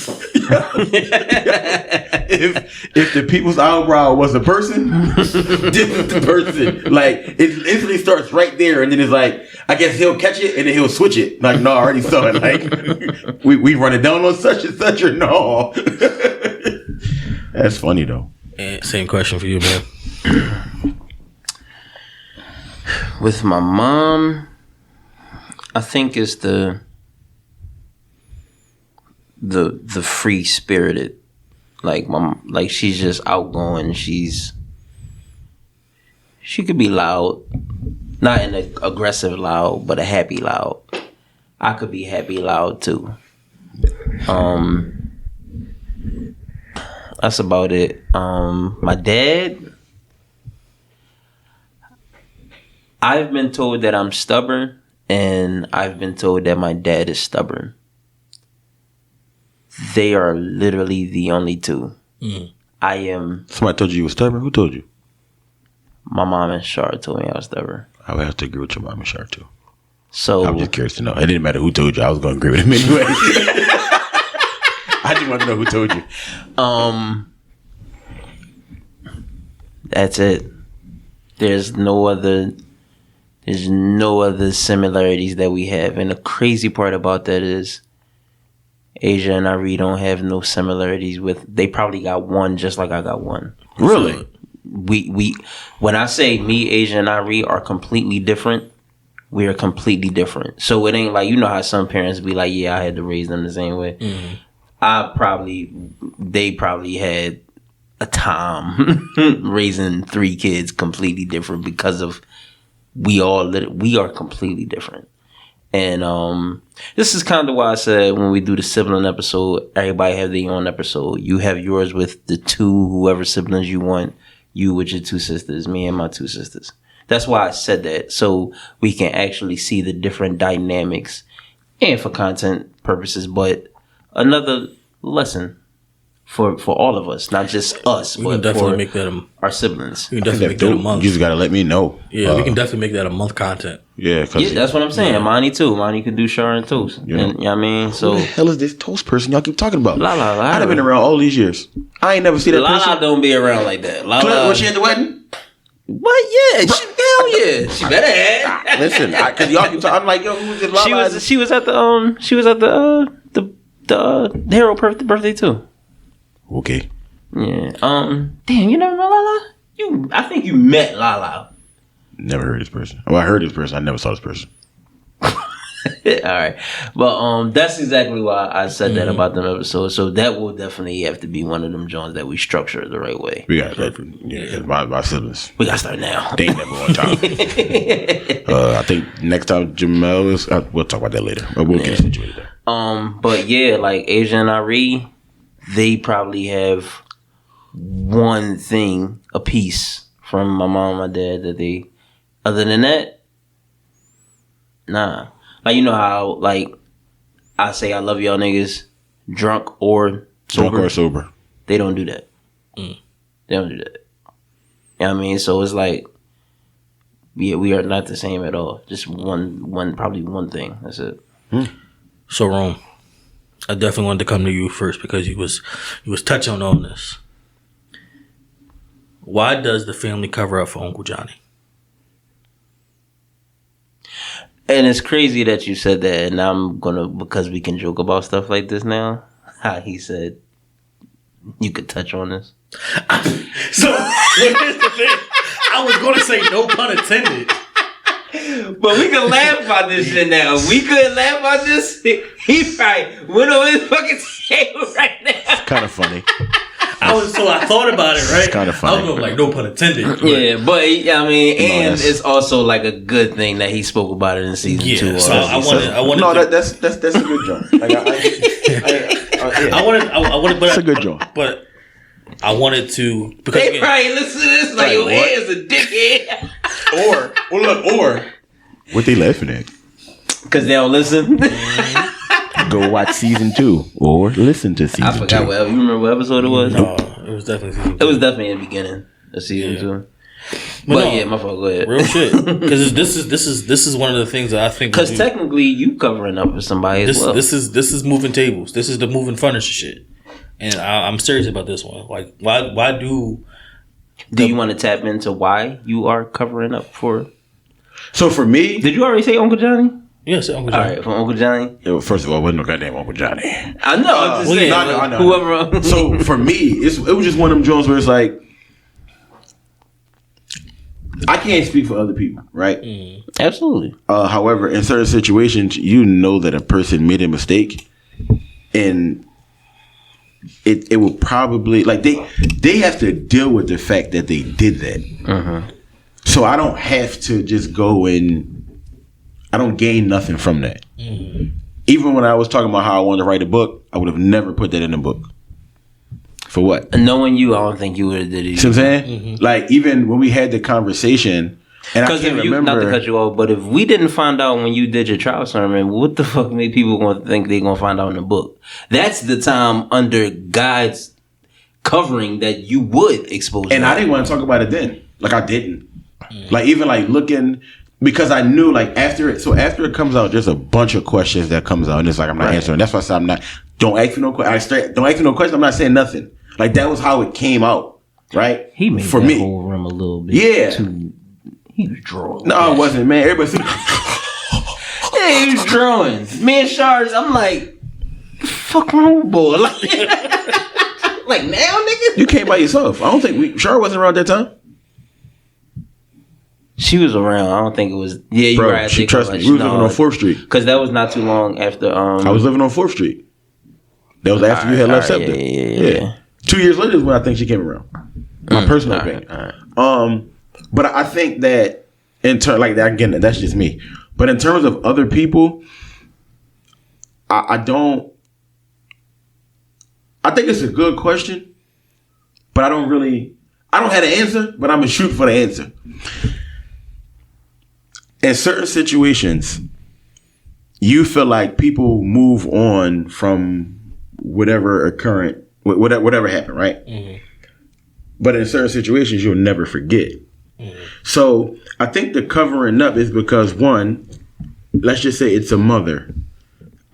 if the people's eyebrow was a person, this is the person. Like, it instantly starts right there, and then it's like, I guess he'll catch it and then he'll switch it. Like, no, I already saw it. Like, we run it down on such and such, or no. That's funny though. And same question for you, man. With my mom, I think it's the free spirited, like she's just outgoing. She's she could be loud, not in an aggressive loud, but a happy loud. I could be happy loud too. That's about it. My dad, I've been told that I'm stubborn, and I've been told that my dad is stubborn. They are literally the only two. I am. Somebody told you were stubborn? Who told you? My mom and Shar told me I was stubborn. I would have to agree with your mom and Shar too. So I'm just curious to know. It didn't matter who told you. I was going to agree with him anyway. I just want to know who told you. That's it. There's no other similarities that we have. And the crazy part about that is Asia and Ari don't have no similarities with. They probably got one just like I got one. Really? We when I say me, Asia, and Ari are completely different, we are completely different. So it ain't like, you know how some parents be like, yeah, I had to raise them the same way. They probably had a time raising 3 kids completely different because of we are completely different. And this is kind of why I said when we do the sibling episode, everybody have their own episode. You have yours with the 2 whoever siblings you want. You with your 2 sisters, me and my 2 sisters. That's why I said that, so we can actually see the different dynamics and for content purposes, but another lesson for all of us, not just us, We can but definitely for make that our siblings. we can definitely make that a month. You just got to let me know. Yeah, we can definitely make that a month content. Yeah, Yeah, that's what I'm saying. Monty too. Monty could do Shar and Toast. You know. And, you know what I mean? Who So the hell is this toast person y'all keep talking about? Lala. I'd have been around all these years. I ain't never seen that Lala person. don't be around like that. Lala, Clint, was she at the wedding? what? Yeah, hell yeah. She better have. Listen, because y'all keep talking. I'm like, yo, who's this Lala? She was at the Harold birthday too. Okay. Yeah. Damn, you never met Lala? I think you met Lala. Never heard this person. Well, I heard this person. I never saw this person. All right, but that's exactly why I said that about them episodes. So that will definitely have to be one of them joints that we structure the right way. We got that. Yeah, my siblings. We gotta start now. They ain't never on time. I think next time Jamel is. We'll talk about that later. We'll get situated there. But yeah, like Asia and Ari, they probably have one thing a piece from my mom and my dad that they. Other than that, nah. Like, you know how, like, I say I love y'all niggas, drunk or sober. Drunk or sober. They don't do that. They don't do that. You know what I mean? So it's like, we are not the same at all. Just probably one thing. That's it. So Rome, I definitely wanted to come to you first because you was touching on this. Why does the family cover up for Uncle Johnny? And it's crazy that you said that, and I'm gonna, because we can joke about stuff like this now. How he said you could touch on this. So here's the thing. I was gonna say no pun intended. But we can laugh about this shit now. We could laugh about this. He probably went over his fucking table right now. It's kind of funny. I thought about it, right? It's kind of funny. I was going like no pun intended. But Yeah, but I mean, and that's- it's also like a good thing that he spoke about it in season 2. yeah, so I wanted. No, to, that's a good joke. Like, I wanted, but That's a good joke. But I wanted to because They again, probably listen to this like, your what? head's a dickhead. or what they laughing at? Because they don't listen. Go watch season 2 or listen to season 2. I forgot you remember what episode it was? no, it was definitely season It two. was definitely in the beginning of season 2. But no, yeah, my fault. Go ahead. real shit. Because this is one of the things that I think. Because technically, you covering up for somebody as well. This is moving tables. This is the moving furniture shit, and I'm serious about this one. Like, why do you want to tap into why you are covering up for? So for me, Did you already say Uncle Johnny? yes, Uncle All John. right, from Uncle Johnny. first of all, it wasn't no goddamn Uncle Johnny. I know. I'm just well, saying. yeah, like, I know. Whoever. So for me, it was just one of them joints where it's like, I can't speak for other people, right? Absolutely. However, in certain situations, you know that a person made a mistake, and it will probably like they have to deal with the fact that they did that. So I don't have to just go and I don't gain nothing from that. Even when I was talking about how I wanted to write a book, I would have never put that in a book. For what? Knowing you, I don't think you would have did it. See what I'm saying? Like, even when we had the conversation, and I Because can't if you, remember. not to cut you off, but if we didn't find out when you did your trial sermon, what the fuck made people going to think they're going to find out in the book? That's the time under God's covering that you would expose. And that. I didn't want to talk about it then. Like, I didn't. Like, even like looking, because I knew like after it comes out, there's a bunch of questions that comes out, and it's like I'm not answering. That's why I said I'm not. Don't ask me no question. Don't ask me no question. I'm not saying nothing. Like, that was how it came out, right? He made for that me. whole room a little bit. Yeah. He was drawing. No, it wasn't, man. Everybody. Yeah, he was drawing. Me and Shards, I'm like, fuck wrong, boy. Like now, nigga. You came by yourself. I don't think Char wasn't around that time. She was around. I don't think it was. Yeah, you're Bro, right. she trust me. We was living on 4th Street. Because that was not too long after. I was living on 4th Street. That was after you had left Scepter. Yeah. 2 years later is when I think she came around. My personal opinion. But I think that in turn, like that again, that's just me. But in terms of other people, I don't. I think it's a good question, but I don't have an answer. But I'm gonna shoot for the answer. In certain situations, you feel like people move on from whatever happened, right? Mm-hmm. But in certain situations, you'll never forget. Mm-hmm. So I think the covering up is because, one, let's just say it's a mother.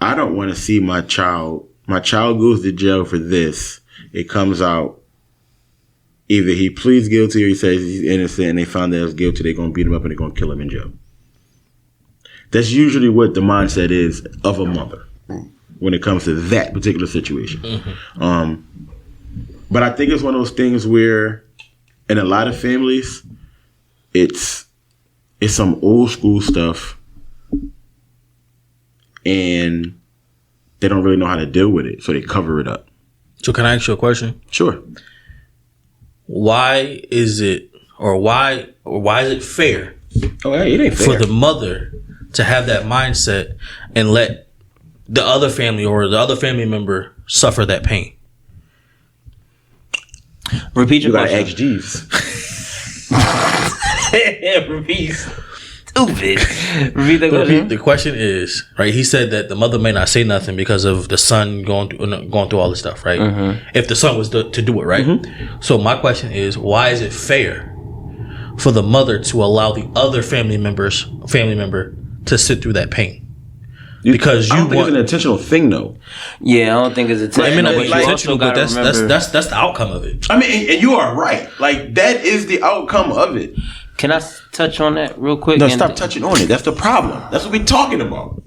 I don't want to see my child goes to jail for this. It comes out, either he pleads guilty or he says he's innocent and they found that he was guilty, they're going to beat him up and they're going to kill him in jail. That's usually what the mindset is of a mother when it comes to that particular situation. Mm-hmm. But I think it's one of those things where in a lot of families, it's some old school stuff and they don't really know how to deal with it, so they cover it up. So can I ask you a question? Sure. Why is it fair Oh, hey, it ain't fair for the mother to have that mindset and let the other family or the other family member suffer that pain? Repeat your You gotta question. ask Jeeves. Repeat. Stupid. Repeat the question. The question is, right, he said that the mother may not say nothing because of the son going through all this stuff, right? Mm-hmm. If the son was to do it, right? Mm-hmm. So my question is, why is it fair for the mother to allow the other family member to sit through that pain? Because I don't think it's an intentional thing, though. Yeah, I don't think it's intentional. I mean, but you intentional, also but gotta remember. that's the outcome of it. I mean, and you are right. Like, that is the outcome of it. Can I touch on that real quick? No, stop touching on it. That's the problem. That's what we're talking about.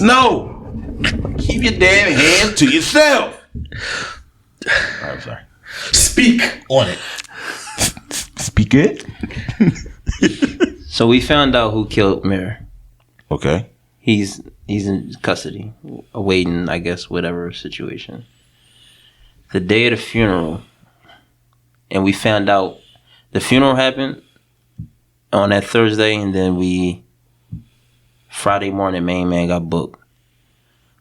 No. Keep your damn hands to yourself. All right, I'm sorry. Speak on it. Speak it. So we found out who killed Mir. Okay. He's in custody, awaiting, I guess, whatever situation. The day of the funeral, and we found out the funeral happened on that Thursday, and then Friday morning, main man got booked.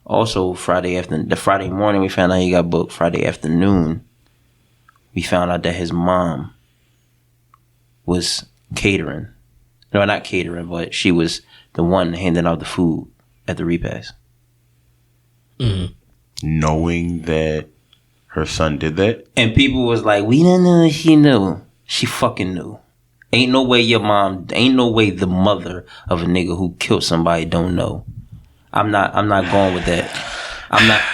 Also, the Friday morning, we found out he got booked. Friday afternoon, we found out that his mom was catering. No, not catering, but she was the one handing out the food at the repast. Mm-hmm. Knowing that her son did that? And people was like, we didn't know she knew. She fucking knew. Ain't no way the mother of a nigga who killed somebody don't know. I'm not going with that.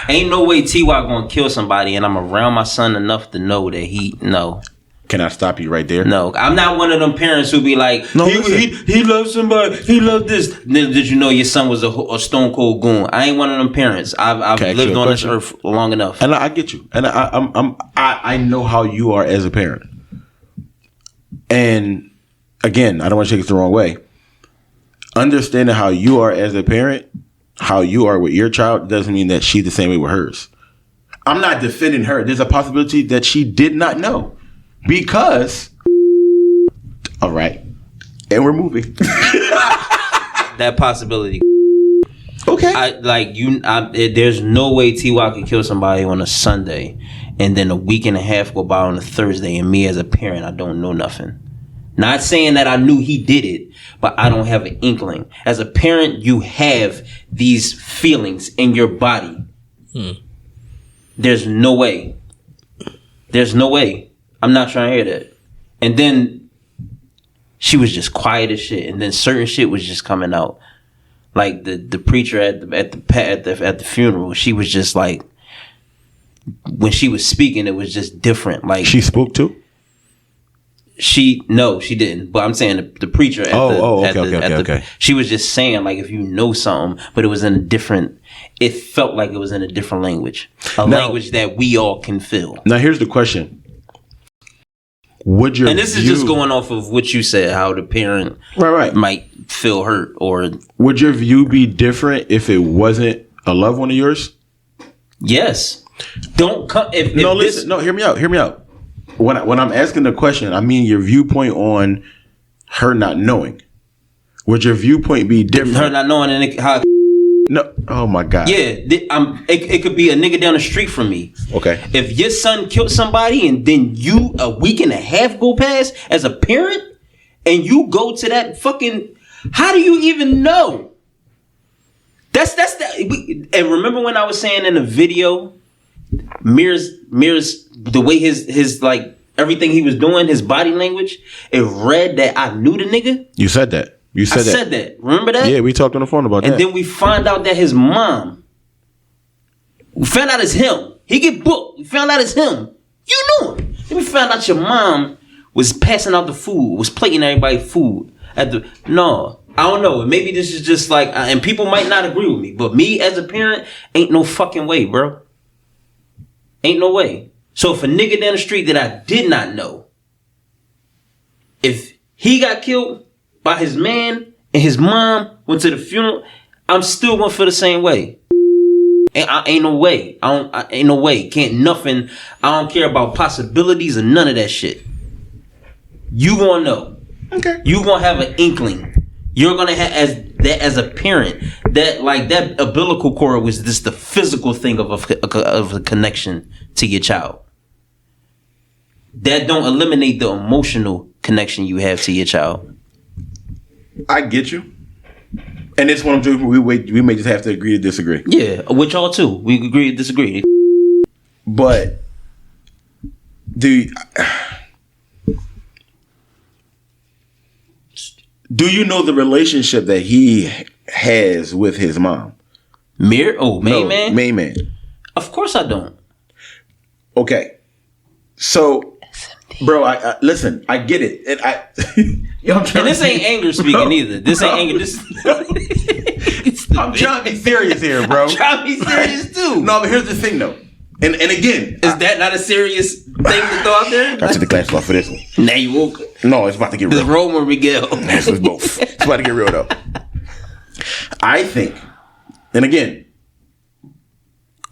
Ain't no way T.Y. gonna kill somebody and I'm around my son enough to know that no. Can I stop you right there? No, I'm not one of them parents who be like, No, he loves somebody, he loves this. Did you know your son was a stone cold goon? I ain't one of them parents. I've lived on this earth long enough. And I get you. And I know how you are as a parent. And again, I don't want to take it the wrong way. Understanding how you are as a parent, how you are with your child, doesn't mean that she's the same way with hers. I'm not defending her. There's a possibility that she did not know. Because All right. And we're moving. That possibility. Okay. There's no way T.Y. could kill somebody on a Sunday and then a week and a half go by on a Thursday, and me as a parent, I don't know nothing. Not saying that I knew he did it, but I don't have an inkling. As a parent, you have these feelings in your body. There's no way. There's no way. I'm not trying to hear that. And then she was just quiet as shit, and then certain shit was just coming out. Like the preacher at the funeral, she was just like, when she was speaking, it was just different. Like, she spoke too? She didn't. But I'm saying the preacher Okay. She was just saying, like, if you know something, but it was in a different, it felt like it was in a different language. Language that we all can feel. Now here's the question. And this is just going off of what you said, how the parent right might feel hurt, or would your view be different if it wasn't a loved one of yours? Yes. Don't come. Hear me out. When I'm asking the question, I mean your viewpoint on her not knowing. Would your viewpoint be different? Her not knowing and how. No. Oh my God. Yeah. It could be a nigga down the street from me. Okay. If your son killed somebody and then you a week and a half go past as a parent and you go to that fucking, how do you even know? That's that. And remember when I was saying in the video, Mir's the way his like everything he was doing, his body language, it read that I knew the nigga. You said that. I said that. Remember that? Yeah, we talked on the phone about that. And then we find out that his mom, we found out it's him. He get booked. We found out it's him. You knew him. Then we found out your mom was passing out the food, was plating everybody food No, I don't know. Maybe this is just like, and people might not agree with me, but me as a parent, ain't no fucking way, bro. Ain't no way. So if a nigga down the street that I did not know, if he got killed by his man and his mom went to the funeral, I'm still gonna feel the same way. Ain't no way. Ain't no way. Can't nothing. I don't care about possibilities or none of that shit. You gonna know. Okay. You gonna have an inkling. You're gonna have as a parent that like that umbilical cord was just the physical thing of a connection to your child. That don't eliminate the emotional connection you have to your child. I get you, and it's one of them. We may just have to agree to disagree. Yeah, with y'all too. We agree to disagree. But do you know the relationship that he has with his mom? Main man? Main man. Of course I don't. Okay. So, bro, I listen, I get it. And and this ain't anger speaking either. This ain't anger. I'm trying to be serious here, bro. I'm trying to be serious too. No, but here's the thing though. And again, is that not a serious thing to throw out there? I took the class off for this one. Now you woke. No, it's about to get real. It's Roma Miguel. It's both. It's about to get real though. I think, and again,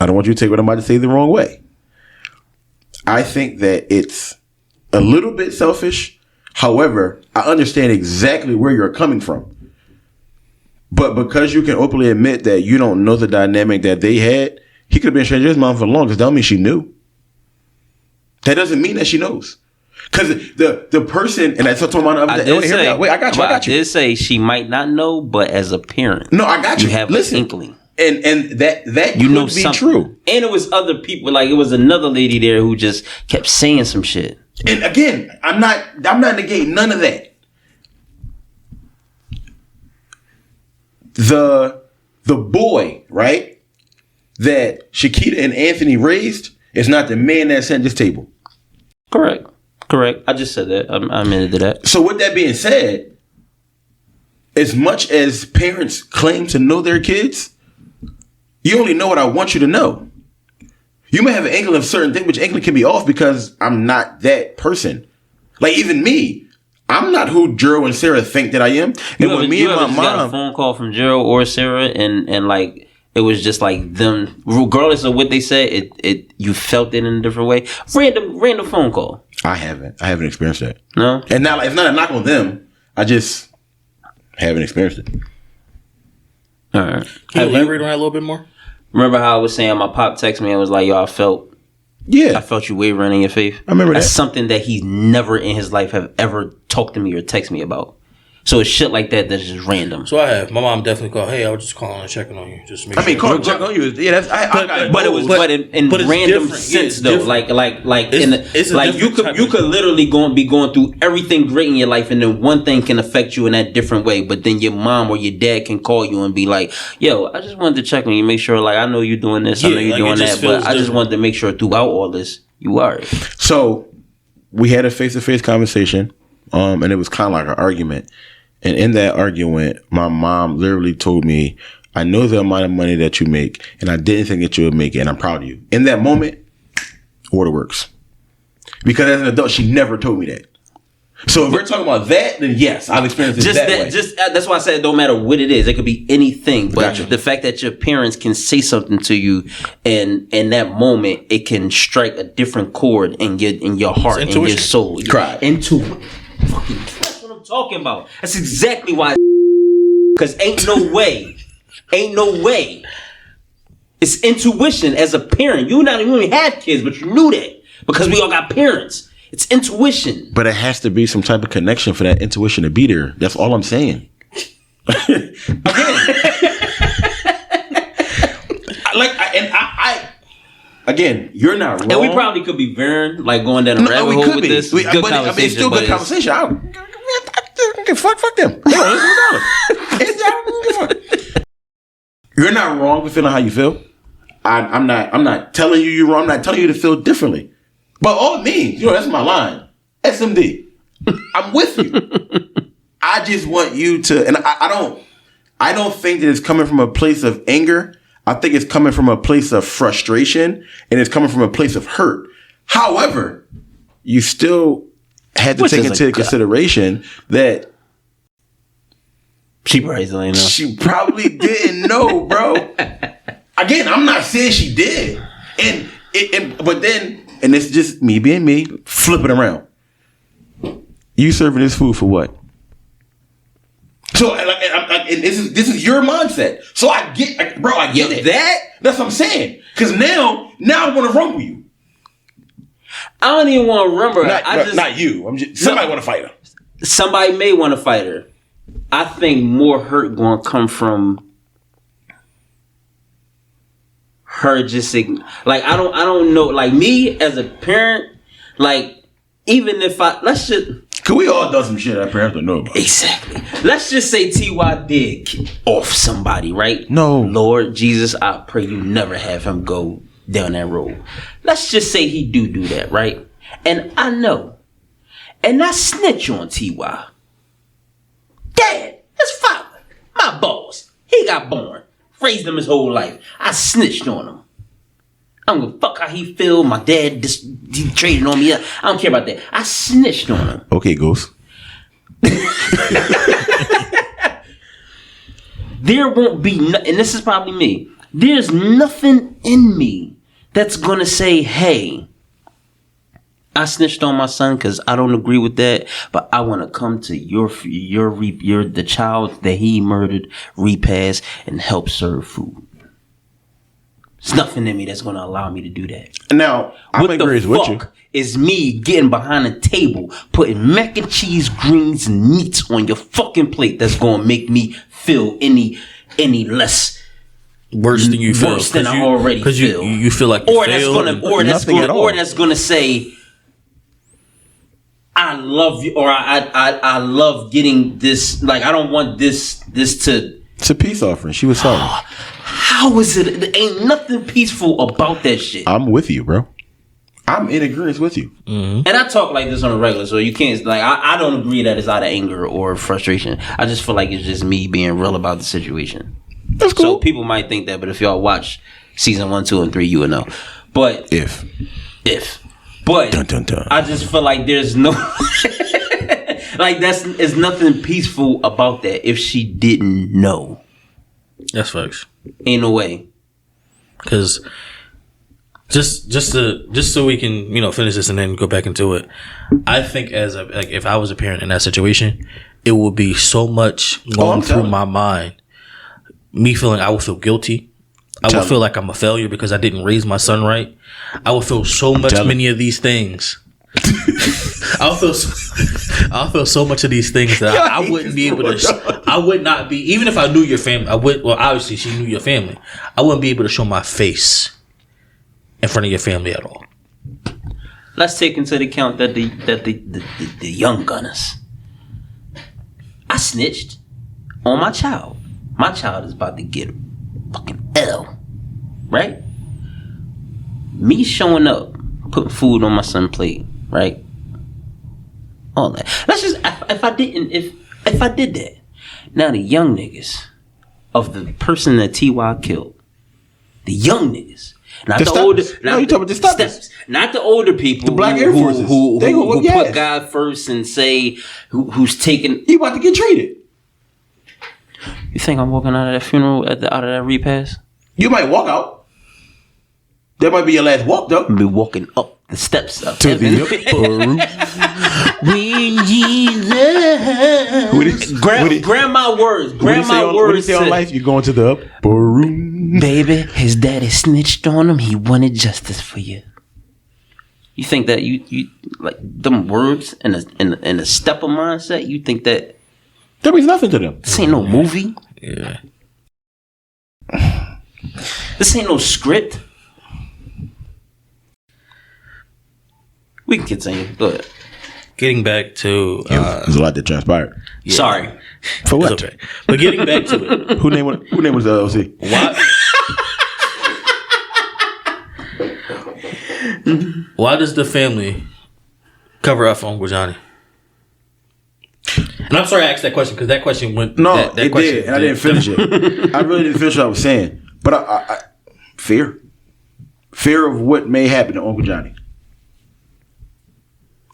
I don't want you to take what I'm about to say the wrong way. I think that it's a little bit selfish. However, I understand exactly where you're coming from. But because you can openly admit that you don't know the dynamic that they had, he could have been stranger to his mom for long, because that don't mean she knew. That doesn't mean that she knows. Because the person, and that's what I'm talking about the other day. Wait, I got you. I did say she might not know, but as a parent, no, I got you. You have an inkling. And that you could know be something. true. And it was other people, like it was another lady there who just kept saying some shit. And again, I'm not negating none of that. The boy, right, that Shakita and Anthony raised is not the man that sent this table. Correct. I just said that. I admitted to that. So with that being said, as much as parents claim to know their kids, you only know what I want you to know. You may have an inkling of certain things, which inkling can be off because I'm not that person. Like even me, I'm not who Jero and Sarah think that I am. And when me and my mom got a phone call from Jero or Sarah, and like it was just like them, regardless of what they said, it you felt it in a different way. Random phone call. I haven't experienced that. No, and now it's not a knock on them. I just haven't experienced it. all right. Can you elaborate on that a little bit more? Remember how I was saying my pop texted me and was like, "Yo, I felt you wavering in your faith." I remember That's that. something that he's never in his life have ever talked to me or text me about. So it's shit like that that's just random. So I have. My mom definitely called. Hey, I was just calling and checking on you. Just to make sure. call and check on you. Yeah, that's I got it. But it was but in but it's random different. sense Yeah, though. different. Like It's a like you different type could of- literally be going through everything great in your life, and then one thing can affect you in that different way. But then your mom or your dad can call you and be like, "Yo, I just wanted to check on you, make sure. Like I know you're doing this, I know Yeah, you're like, it doing just that, but feels I just different. wanted to make sure throughout all this you are." So we had a face-to-face conversation, and it was kind of like an argument. And in that argument, my mom literally told me, "I know the amount of money that you make, and I didn't think that you would make it, and I'm proud of you." In that moment, waterworks. Because as an adult, she never told me that. So if we're talking about that, then yes, I've experienced it that way. That's why I said it don't matter what it is. It could be anything. But Gotcha. the fact that your parents can say something to you, and in that moment, it can strike a different chord in your heart and your intuition. soul. Cry. Fucking, that's what I'm talking about. That's exactly why. Because ain't no way. It's intuition as a parent. You don't even have kids, but you knew that because we all got parents. It's intuition. But it has to be some type of connection for that intuition to be there. That's all I'm saying. Again, you're not wrong. And we probably could be veering, like going down a rabbit hole with this. But it's still good conversation. Fuck them. You're not wrong for feeling how you feel. I'm not telling you you're wrong. I'm not telling you to feel differently. But all means, that's my line. SMD. I'm with you. I just want you to, and I don't think that it's coming from a place of anger. I think it's coming from a place of frustration, and it's coming from a place of hurt. However, you still had to take into consideration that she probably didn't know. She probably didn't know, bro. Again, I'm not saying she did, but it's just me being me, flipping around. You serving this food for what? So, and this is your mindset. So I get it. That's what I'm saying. Because now I want to rumble you. I don't even want to rumble. Not you. Somebody want to fight her. Somebody may want to fight her. I think more hurt going to come from her just like I don't know, like me as a parent, like even if cause we all done some shit our parents don't know about. Exactly. Let's just say T.Y. did off somebody, right? No. Lord Jesus, I pray you never have him go down that road. Let's just say he do that, right? And I know. And I snitch on T.Y. Dad, his father, my boss. He got born. Raised him his whole life. I snitched on him. I don't give a fuck how he feel. My dad he traded on me. I don't care about that. I snitched on him. Okay, Ghost. There won't be, and this is probably me. There's nothing in me that's gonna say, "Hey, I snitched on my son because I don't agree with that, but I want to come to your the child that he murdered repast and help serve food." There's nothing in me that's gonna allow me to do that. Now, I'm agreeing with you. Is me getting behind the table, putting mac and cheese, greens, and meats on your fucking plate that's gonna make me feel any less worse than you feel? Worse than I already feel. Because you feel like you failed. Or that's gonna say, I love you, or I love getting this. Like I don't want this to. It's a peace offering. She was sorry. How is it? There ain't nothing peaceful about that shit. I'm with you, bro. I'm in agreement with you. Mm-hmm. And I talk like this on a regular, so you can't like I don't agree that it's out of anger or frustration. I just feel like it's just me being real about the situation. That's cool. So people might think that, but if y'all watch season 1, 2, and 3, you would know. But but dun, dun, dun. I just feel like there's no like there's nothing peaceful about that if she didn't know. That's facts. Ain't no way. Because just so we can finish this and then go back into it. I think if I was a parent in that situation, it would be so much going through my mind. Me feeling I would feel guilty. I would feel like I'm a failure because I didn't raise my son right. I would feel so many of these things. I'll feel so much of these things that I wouldn't be able to. I would not be, even if I knew your family. I would. Well, obviously she knew your family. I wouldn't be able to show my face in front of your family at all. Let's take into account that the young gunners. I snitched on my child. My child is about to get fucking L, right? Me showing up, putting food on my son's plate, right? All that. Let's just if I did that, now the young niggas of the person that T.Y. killed, the young niggas, not the older. No, you talking about the steppers, not the older people, the Black Air Forces, who put God first and say who's taking. He about to get treated. You think I'm walking out of that funeral out of that repast? You might walk out. That might be your last walk, though. I'll be walking up the steps up to the grandma words. What do you say on life? You're going to the upper room. Baby, his daddy snitched on him. He wanted justice for you. You think that you like them words in a stepper mindset? You think that means nothing to them? This ain't no movie. Yeah. This ain't no script. We can continue. Go ahead. Getting back to there's a lot that transpired. Yeah. Sorry. For what? Okay. But getting back to it. Who name was the LLC? Why does the family cover up for Uncle Johnny? And I'm sorry I asked that question because that question went. No, that it question did. And I didn't finish it. I really didn't finish what I was saying. But I fear of what may happen to Uncle Johnny.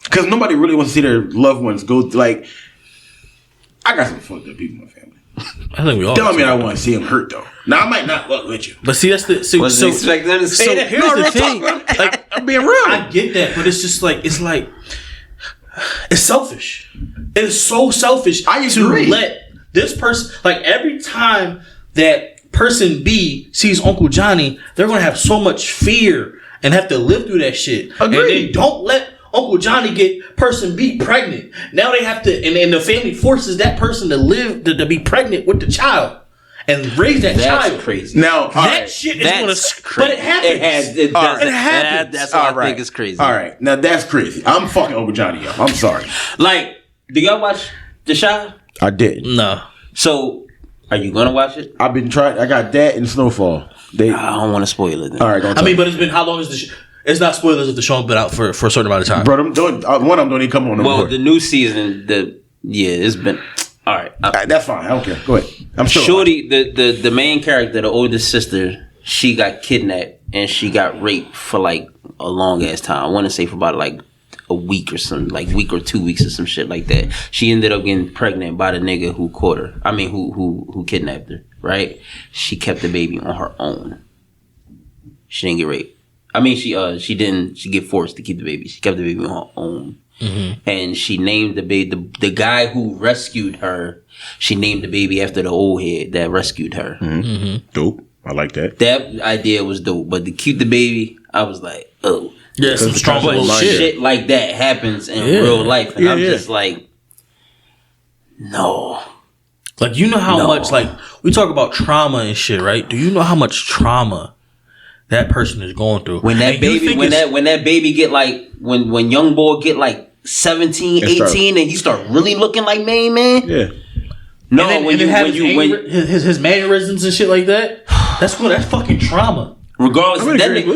Because nobody really wants to see their loved ones go through, like. I got some fucked up people in my family. I think we all. Don't mean I want to see him hurt though. Now I might not fuck with you. But see, that's the. Wasn't expecting them to say that. Here's the thing. Like, I'm being real. I get that, but it's just like it's selfish. It is so selfish. I agree. To let this person, like every time that person B sees Uncle Johnny, they're gonna have so much fear and have to live through that shit. Agreed. And they don't let Uncle Johnny get person B pregnant. Now they have to, and the family forces that person to live to be pregnant with the child and raise that child. That's crazy. Now that shit is gonna. But it happens. It happens. That's what I think is crazy. All right, now that's crazy. I'm fucking Uncle Johnny up. I'm sorry. Like, do y'all watch The Chi? I didn't. No. So, are you gonna watch it? I've been trying. I got that and Snowfall. I don't want to spoil it. Then. All right, But it's been how long is the? It's not spoilers if the show been out for a certain amount of time. Bro, one of them don't even come on no more. Well, the new season, it's been all right. That's fine. I don't care. Go ahead. I'm sure. Shorty, the main character, the oldest sister, she got kidnapped and she got raped for like a long ass time. I want to say for about like a week or something, like week or 2 weeks or some shit like that. She ended up getting pregnant by the nigga who caught her. I mean, who kidnapped her. Right? She kept the baby on her own. She didn't get raped. I mean, she didn't. She get forced to keep the baby. She kept the baby on her own, and she named the baby. The guy who rescued her, she named the baby after the old head that rescued her. Dope. I like that. That idea was dope, but to keep the baby, I was like, oh, yeah, some strong shit like that happens in real life, and I'm just like, no. Like, you know how much, like, we talk about trauma and shit, right? Do you know how much trauma that person is going through? When that baby, when that baby get like, when young boy get like 17, 18, and he start really looking like Main Man. Yeah. No, when his mannerisms and shit like that, that's fucking trauma. Regardless,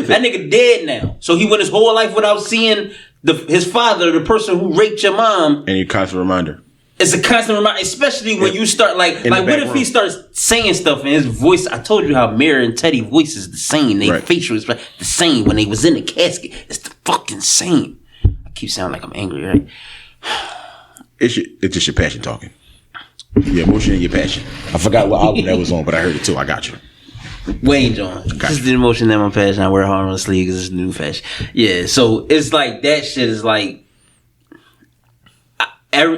that nigga dead now. So he went his whole life without seeing his father, the person who raped your mom. And a constant reminder. It's a constant reminder, especially when you start like what if he starts saying stuff and his voice? I told you how Mary and Teddy voice is the same. Their facial is the same when they was in the casket. It's the fucking same. I keep sounding like I'm angry, right? It's just your passion talking. Your emotion and your passion. I forgot what album that was on, but I heard it too. I got you. Wayne John. This is the emotion that my passion. I wear hard on the sleeve because it's new fashion. Yeah, so it's like that shit is like.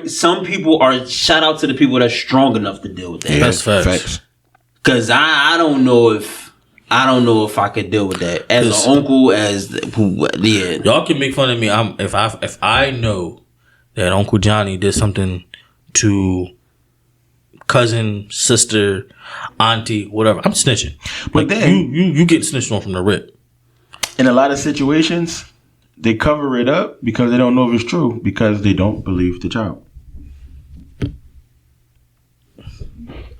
Some people are. Shout out to the people that's strong enough to deal with that. Yeah, That's facts. Because I don't know if I could deal with that as an uncle. Y'all can make fun of me. If I know that Uncle Johnny did something to cousin, sister, auntie, whatever, I'm snitching. But then you get snitched on from the rip. in a lot of situations, they cover it up because they don't know if it's true because they don't believe the child.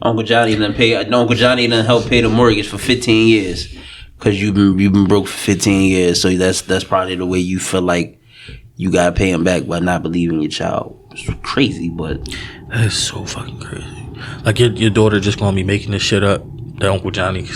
Uncle Johnny done help pay the mortgage for 15 years because you've been broke for 15 years. So that's probably the way you feel like you gotta pay him back by not believing your child. It's crazy, but That is so fucking crazy. Like your daughter just gonna be making this shit up. That Uncle Johnny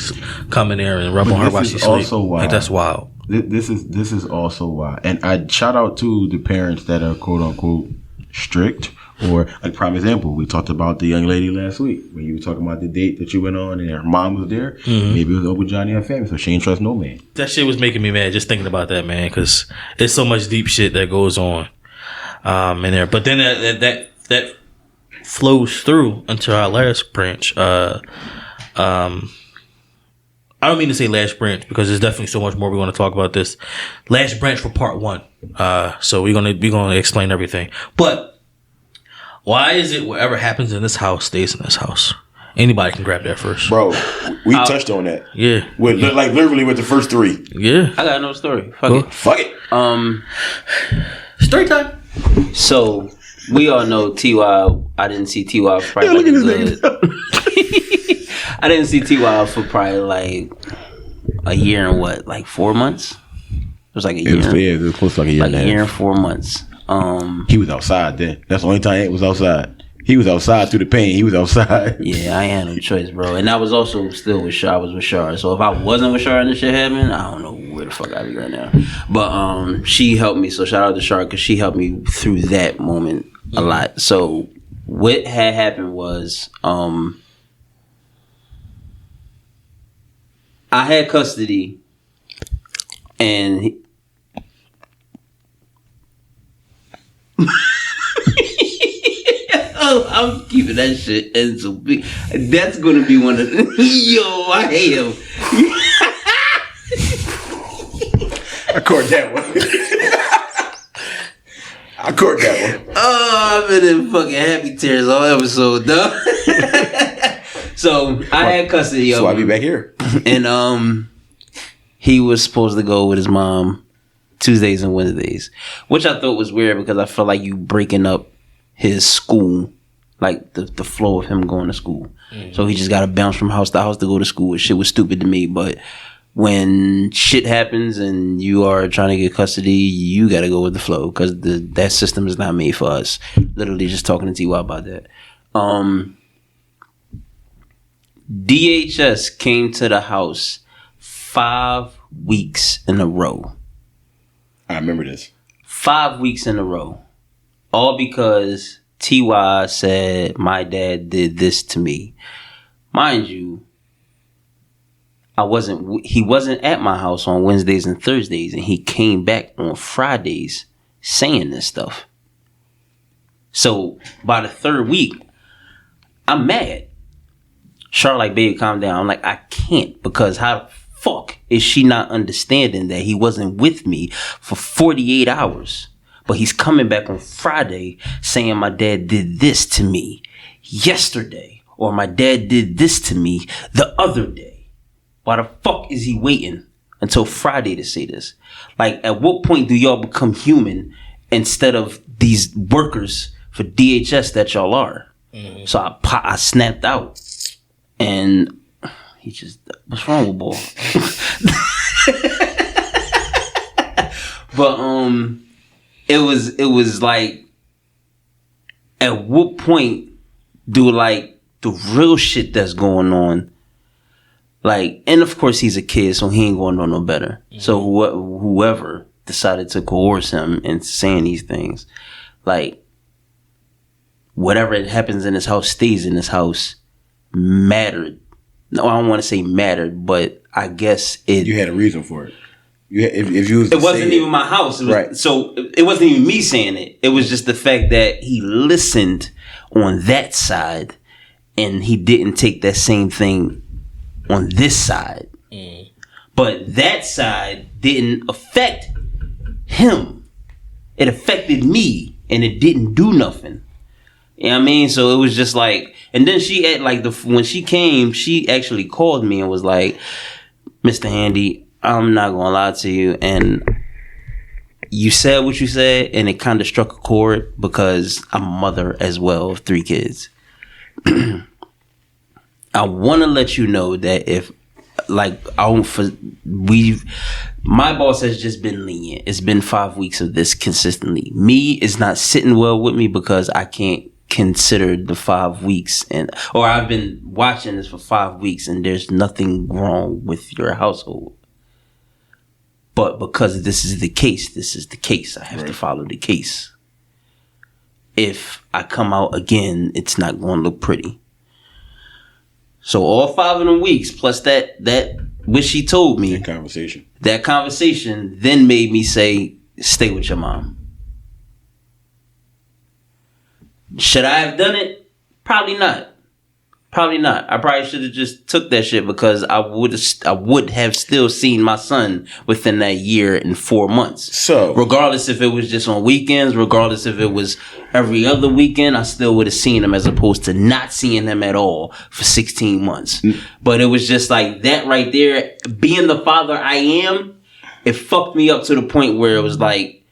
come in there and rub on her while she sleep. Like that's wild. This is also why, and I shout out to the parents that are quote unquote strict. Or a prime example, we talked about the young lady last week when you were talking about the date that you went on and her mom was there. Mm-hmm. Maybe it was Uncle Johnny and family, so she ain't trust no man. That shit was making me mad just thinking about that, man, because it's so much deep shit that goes on in there. But then that flows through into our last branch. I don't mean to say last branch because there's definitely so much more we want to talk about this. Last branch for part 1. So we're gonna explain everything. But why is it whatever happens in this house stays in this house? Anybody can grab that first. Bro, we touched on that. Yeah. Like literally with the first 3. Yeah. I got another story. Fuck it. Story time. So we all know T.Y. I didn't see T.Y. for probably I didn't see T.Y. for probably like a year and what, like 4 months? It was like a year. It was close to like a year like and a half. year and 4 months. He was outside then. That's the only time he was outside. He was outside through the pain. He was outside. Yeah, I had no choice, bro. And I was also still with Shar. I was with Shar. So if I wasn't with Shar and this shit happened, I don't know where the fuck I'd be right now. But she helped me. So shout out to Shar because she helped me through that moment a lot. So what had happened was I had custody and I'm keeping that shit in so big. That's gonna be one of the yo, I hate him. I caught that one. I caught that one. Oh, I've been in fucking happy tears all episode, dog. So I had custody of him. So I'll be back here. And he was supposed to go with his mom Tuesdays and Wednesdays, which I thought was weird because I felt like you breaking up his school, like the flow of him going to school. So he just got to bounce from house to house to go to school. Shit was stupid to me, but when shit happens and you are trying to get custody, you got to go with the flow because that system is not made for us. Literally just talking to T.Y. about that. DHS came to the house 5 weeks in a row. I remember this. 5 weeks in a row. All because T.Y. said, my dad did this to me. Mind you, he wasn't at my house on Wednesdays and Thursdays, and he came back on Fridays saying this stuff. So by the 3rd week, I'm mad. Charlotte, like, baby, calm down. I'm like, I can't, because how the fuck is she not understanding that he wasn't with me for 48 hours? But he's coming back on Friday saying my dad did this to me yesterday, or my dad did this to me the other day. Why the fuck is he waiting until Friday to say this? Like, at what point do y'all become human instead of these workers for DHS that y'all are? Mm-hmm. So I snapped out. And he just, what's wrong with Ball? But it was like, at what point do like the real shit that's going on, like, and of course he's a kid, so he ain't going to know no better. Mm-hmm. So whoever decided to coerce him into saying these things, like, whatever happens in his house stays in his house, mattered no, I don't want to say mattered, but I guess it. You had a reason for it. If you was it wasn't even my house. It was, right. So it wasn't even me saying it. It was just the fact that he listened on that side, and he didn't take that same thing on this side. But that side didn't affect him. It affected me, and it didn't do nothing. You know what I mean? So it was just like, and then she had like when she came, she actually called me and was like, Mr. Handy, I'm not gonna lie to you, and you said what you said, and it kind of struck a chord because I'm a mother as well of 3 kids. I want to let you know that if, like, my boss has just been lenient. It's been 5 weeks of this consistently. Me is not sitting well with me because I can't consider the 5 weeks, or I've been watching this for 5 weeks, and there's nothing wrong with your household. But because this is the case. I have to follow the case. If I come out again, it's not going to look pretty. So all 5 of them weeks, plus that which she told me, that conversation then made me say, stay with your mom. Should I have done it? Probably not. I probably should have just took that shit because I would have still seen my son within that year and 4 months. So regardless if it was just on weekends, regardless if it was every other weekend, I still would have seen him as opposed to not seeing him at all for 16 months. But it was just like that right there. Being the father I am, it fucked me up to the point where it was like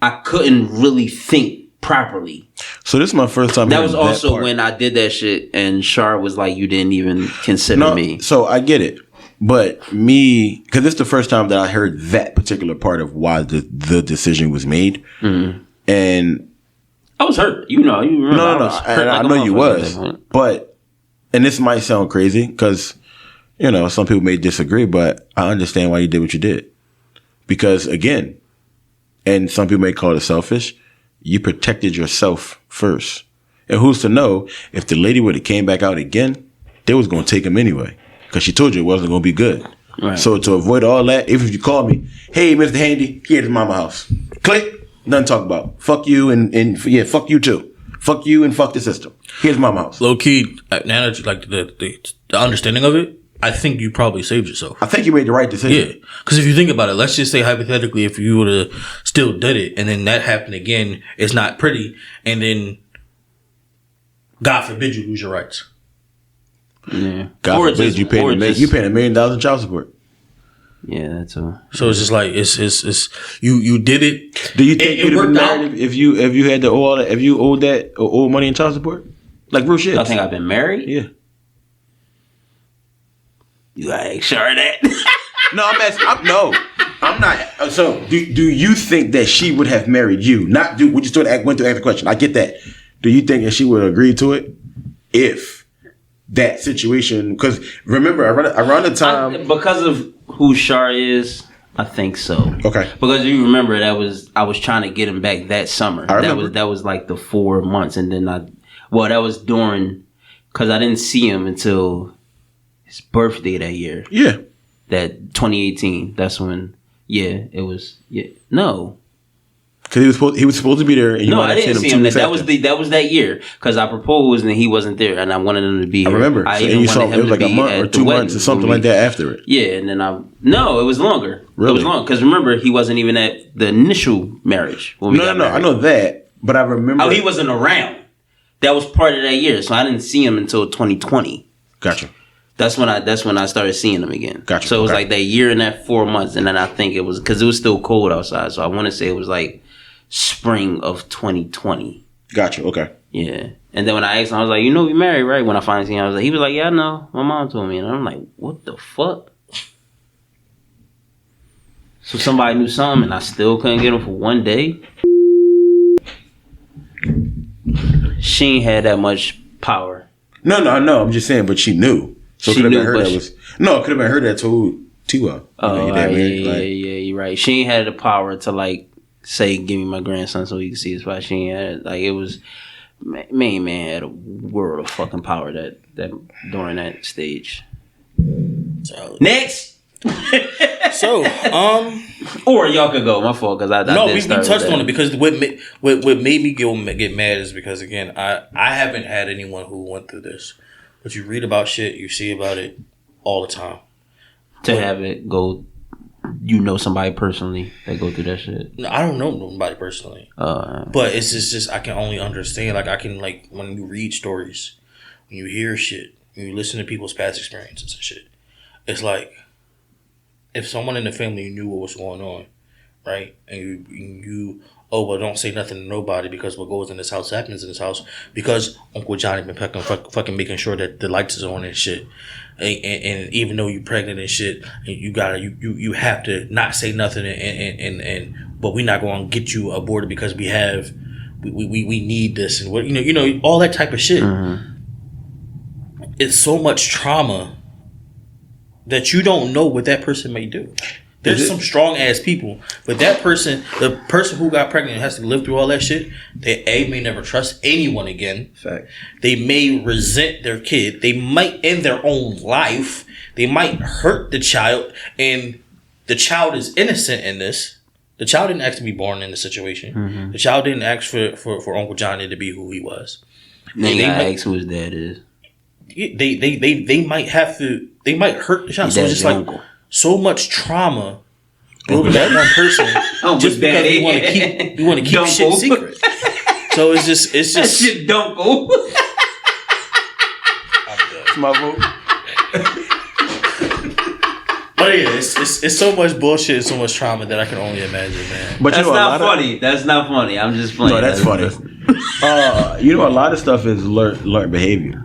I couldn't really think properly. So this is my first time. That was also when I did that shit, and Char was like, "You didn't even consider me." So I get it, but me, because it's the first time that I heard that particular part of why the decision was made, and I was hurt. You remember? No. I know you was, but and this might sound crazy because some people may disagree, but I understand why you did what you did, because again, and some people may call it selfish. You protected yourself first. And who's to know if the lady would have came back out again, they was going to take him anyway. Because she told you it wasn't going to be good. Right. So to avoid all that, even if you call me, hey, Mr. Handy, here's mama house. Click. Nothing to talk about. Fuck you and fuck you too. Fuck you and fuck the system. Here's mama house. Low key, now that like the understanding of it, I think you probably saved yourself. I think you made the right decision. Yeah. Because if you think about it, let's just say hypothetically, if you would have still did it and then that happened again, it's not pretty. And then, God forbid you lose your rights. Yeah. God forbid you paying $1 million in child support. Yeah, that's a. So it's just like, it's you did it. Do you think you'd have been married if you had to owe all that, if you owed that or owe money in child support? Like real shit. I think I've been married? Yeah. You ain't sure of that? No, I'm not. So, do you think that she would have married you? Not do. We just went to ask the question. I get that. Do you think that she would agree to it if that situation? Because remember, around the time, because of who Shar is, I think so. Okay. Because you remember I was trying to get him back that summer. I remember. That was like the 4 months, and then that was during because I didn't see him until his birthday that year. Yeah. That 2018. That's when. Yeah, it was. Yeah. No. Because he was supposed to be there. And I didn't see him. That was that year because I proposed and he wasn't there, and I wanted him to be here. I remember. I even wanted him it was like a month or 2 months or something like that after it. Yeah, and then it was longer. Really? It was long because remember he wasn't even at the initial marriage when we got married. I know that, but I remember. Oh, he wasn't around. That was part of that year, so I didn't see him until 2020. Gotcha. That's when I started seeing him again. Gotcha. So it was like that year and that 4 months, and then I think it was because it was still cold outside. So I want to say it was like spring of 2020. Gotcha. Okay. Yeah. And then when I asked him, I was like, we married, right? When I finally seen him, he was like, yeah, I know. My mom told me, and I'm like, what the fuck? So somebody knew something, and I still couldn't get him for one day. She ain't had that much power. No. I'm just saying, but she knew. So it could have been her that was. No, it could have been her that told Tiwa. Oh, yeah, you're right. She ain't had the power to like say, "Give me my grandson so he can see his spot." She ain't had it. Like it was. Man had a world of fucking power that during that stage. So Next. So, Or y'all could go. My fault, because I no, did we start touched with on that. it because what made me get mad is because again, I haven't had anyone who went through this, but you read about shit, you see about it all the time. To have it go, you know somebody personally that go through that shit. No, I don't know nobody personally, but it's just I can only understand. Like I can like when you read stories, when you hear shit, when you listen to people's past experiences and shit. It's like if someone in the family knew what was going on, right, and you oh well, don't say nothing to nobody because what goes in this house happens in this house because Uncle Johnny been fucking making sure that the lights is on and shit. And even though you're pregnant and shit, you gotta you have to not say nothing and but we're not going to get you aborted because we need this and what you know all that type of shit. Mm-hmm. It's so much trauma that you don't know what that person may do. There's some strong ass people, but that person, the person who got pregnant and has to live through all that shit, they may never trust anyone again. Fact. They may resent their kid. They might end their own life. They might hurt the child, and the child is innocent in this. The child didn't ask to be born in the situation. Mm-hmm. The child didn't ask for Uncle Johnny to be who he was. They gotta ask who his dad is. They might have to. They might hurt the child. So it's just like uncle. So much trauma over that one person just because we want to keep shit secret. So it's just that shit don't go. It's my vote. But yeah, it's so much bullshit, so much trauma that I can only imagine, man. But That's not funny. That's not funny. I'm just playing. No, that's funny. A lot of stuff is learned behavior.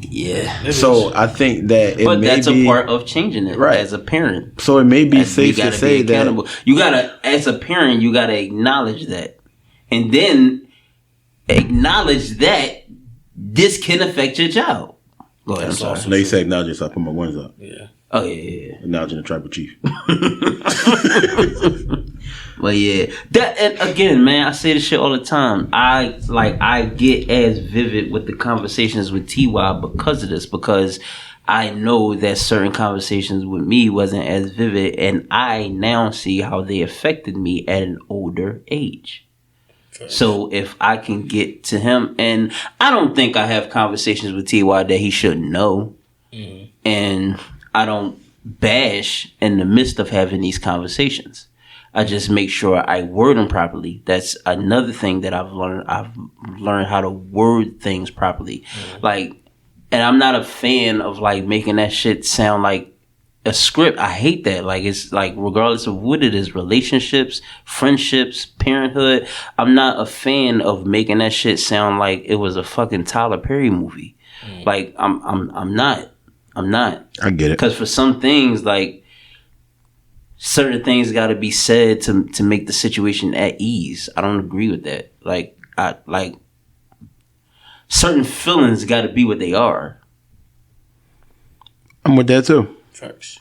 Yeah. So I think that but that's a part of changing it, right? As a parent. So it may be safe to say that you gotta, as a parent, you gotta acknowledge that, and then acknowledge that this can affect your child. Go ahead. I'm sorry. No, you say acknowledge yourself. Put my ones up. Yeah. Oh yeah. Acknowledging the tribal chief. Well, yeah, that and again, man, I say this shit all the time. I get as vivid with the conversations with TY because of this, because I know that certain conversations with me wasn't as vivid, and I now see how they affected me at an older age. So if I can get to him, and I don't think I have conversations with TY that he shouldn't know, and I don't bash in the midst of having these conversations. I just make sure I word them properly. That's another thing that I've learned. I've learned how to word things properly. Like, and I'm not a fan of like making that shit sound like a script. I hate that. Like, it's like, regardless of what it is, relationships, friendships, parenthood, I'm not a fan of making that shit sound like it was a fucking Tyler Perry movie. Like, I'm not. I get it. Because for some things, like, certain things got to be said to make the situation at ease. I don't agree with that. Like, certain feelings got to be what they are. I'm with that too. Facts.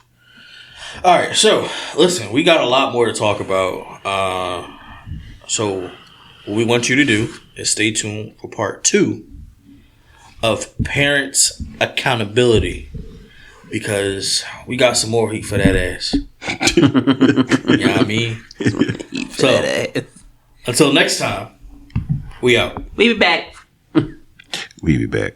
All right, so listen, we got a lot more to talk about. So what we want you to do is stay tuned for part 2 of parents' accountability, because we got some more heat for that ass. You know what I mean? So until next time, we out. We be back. We be back.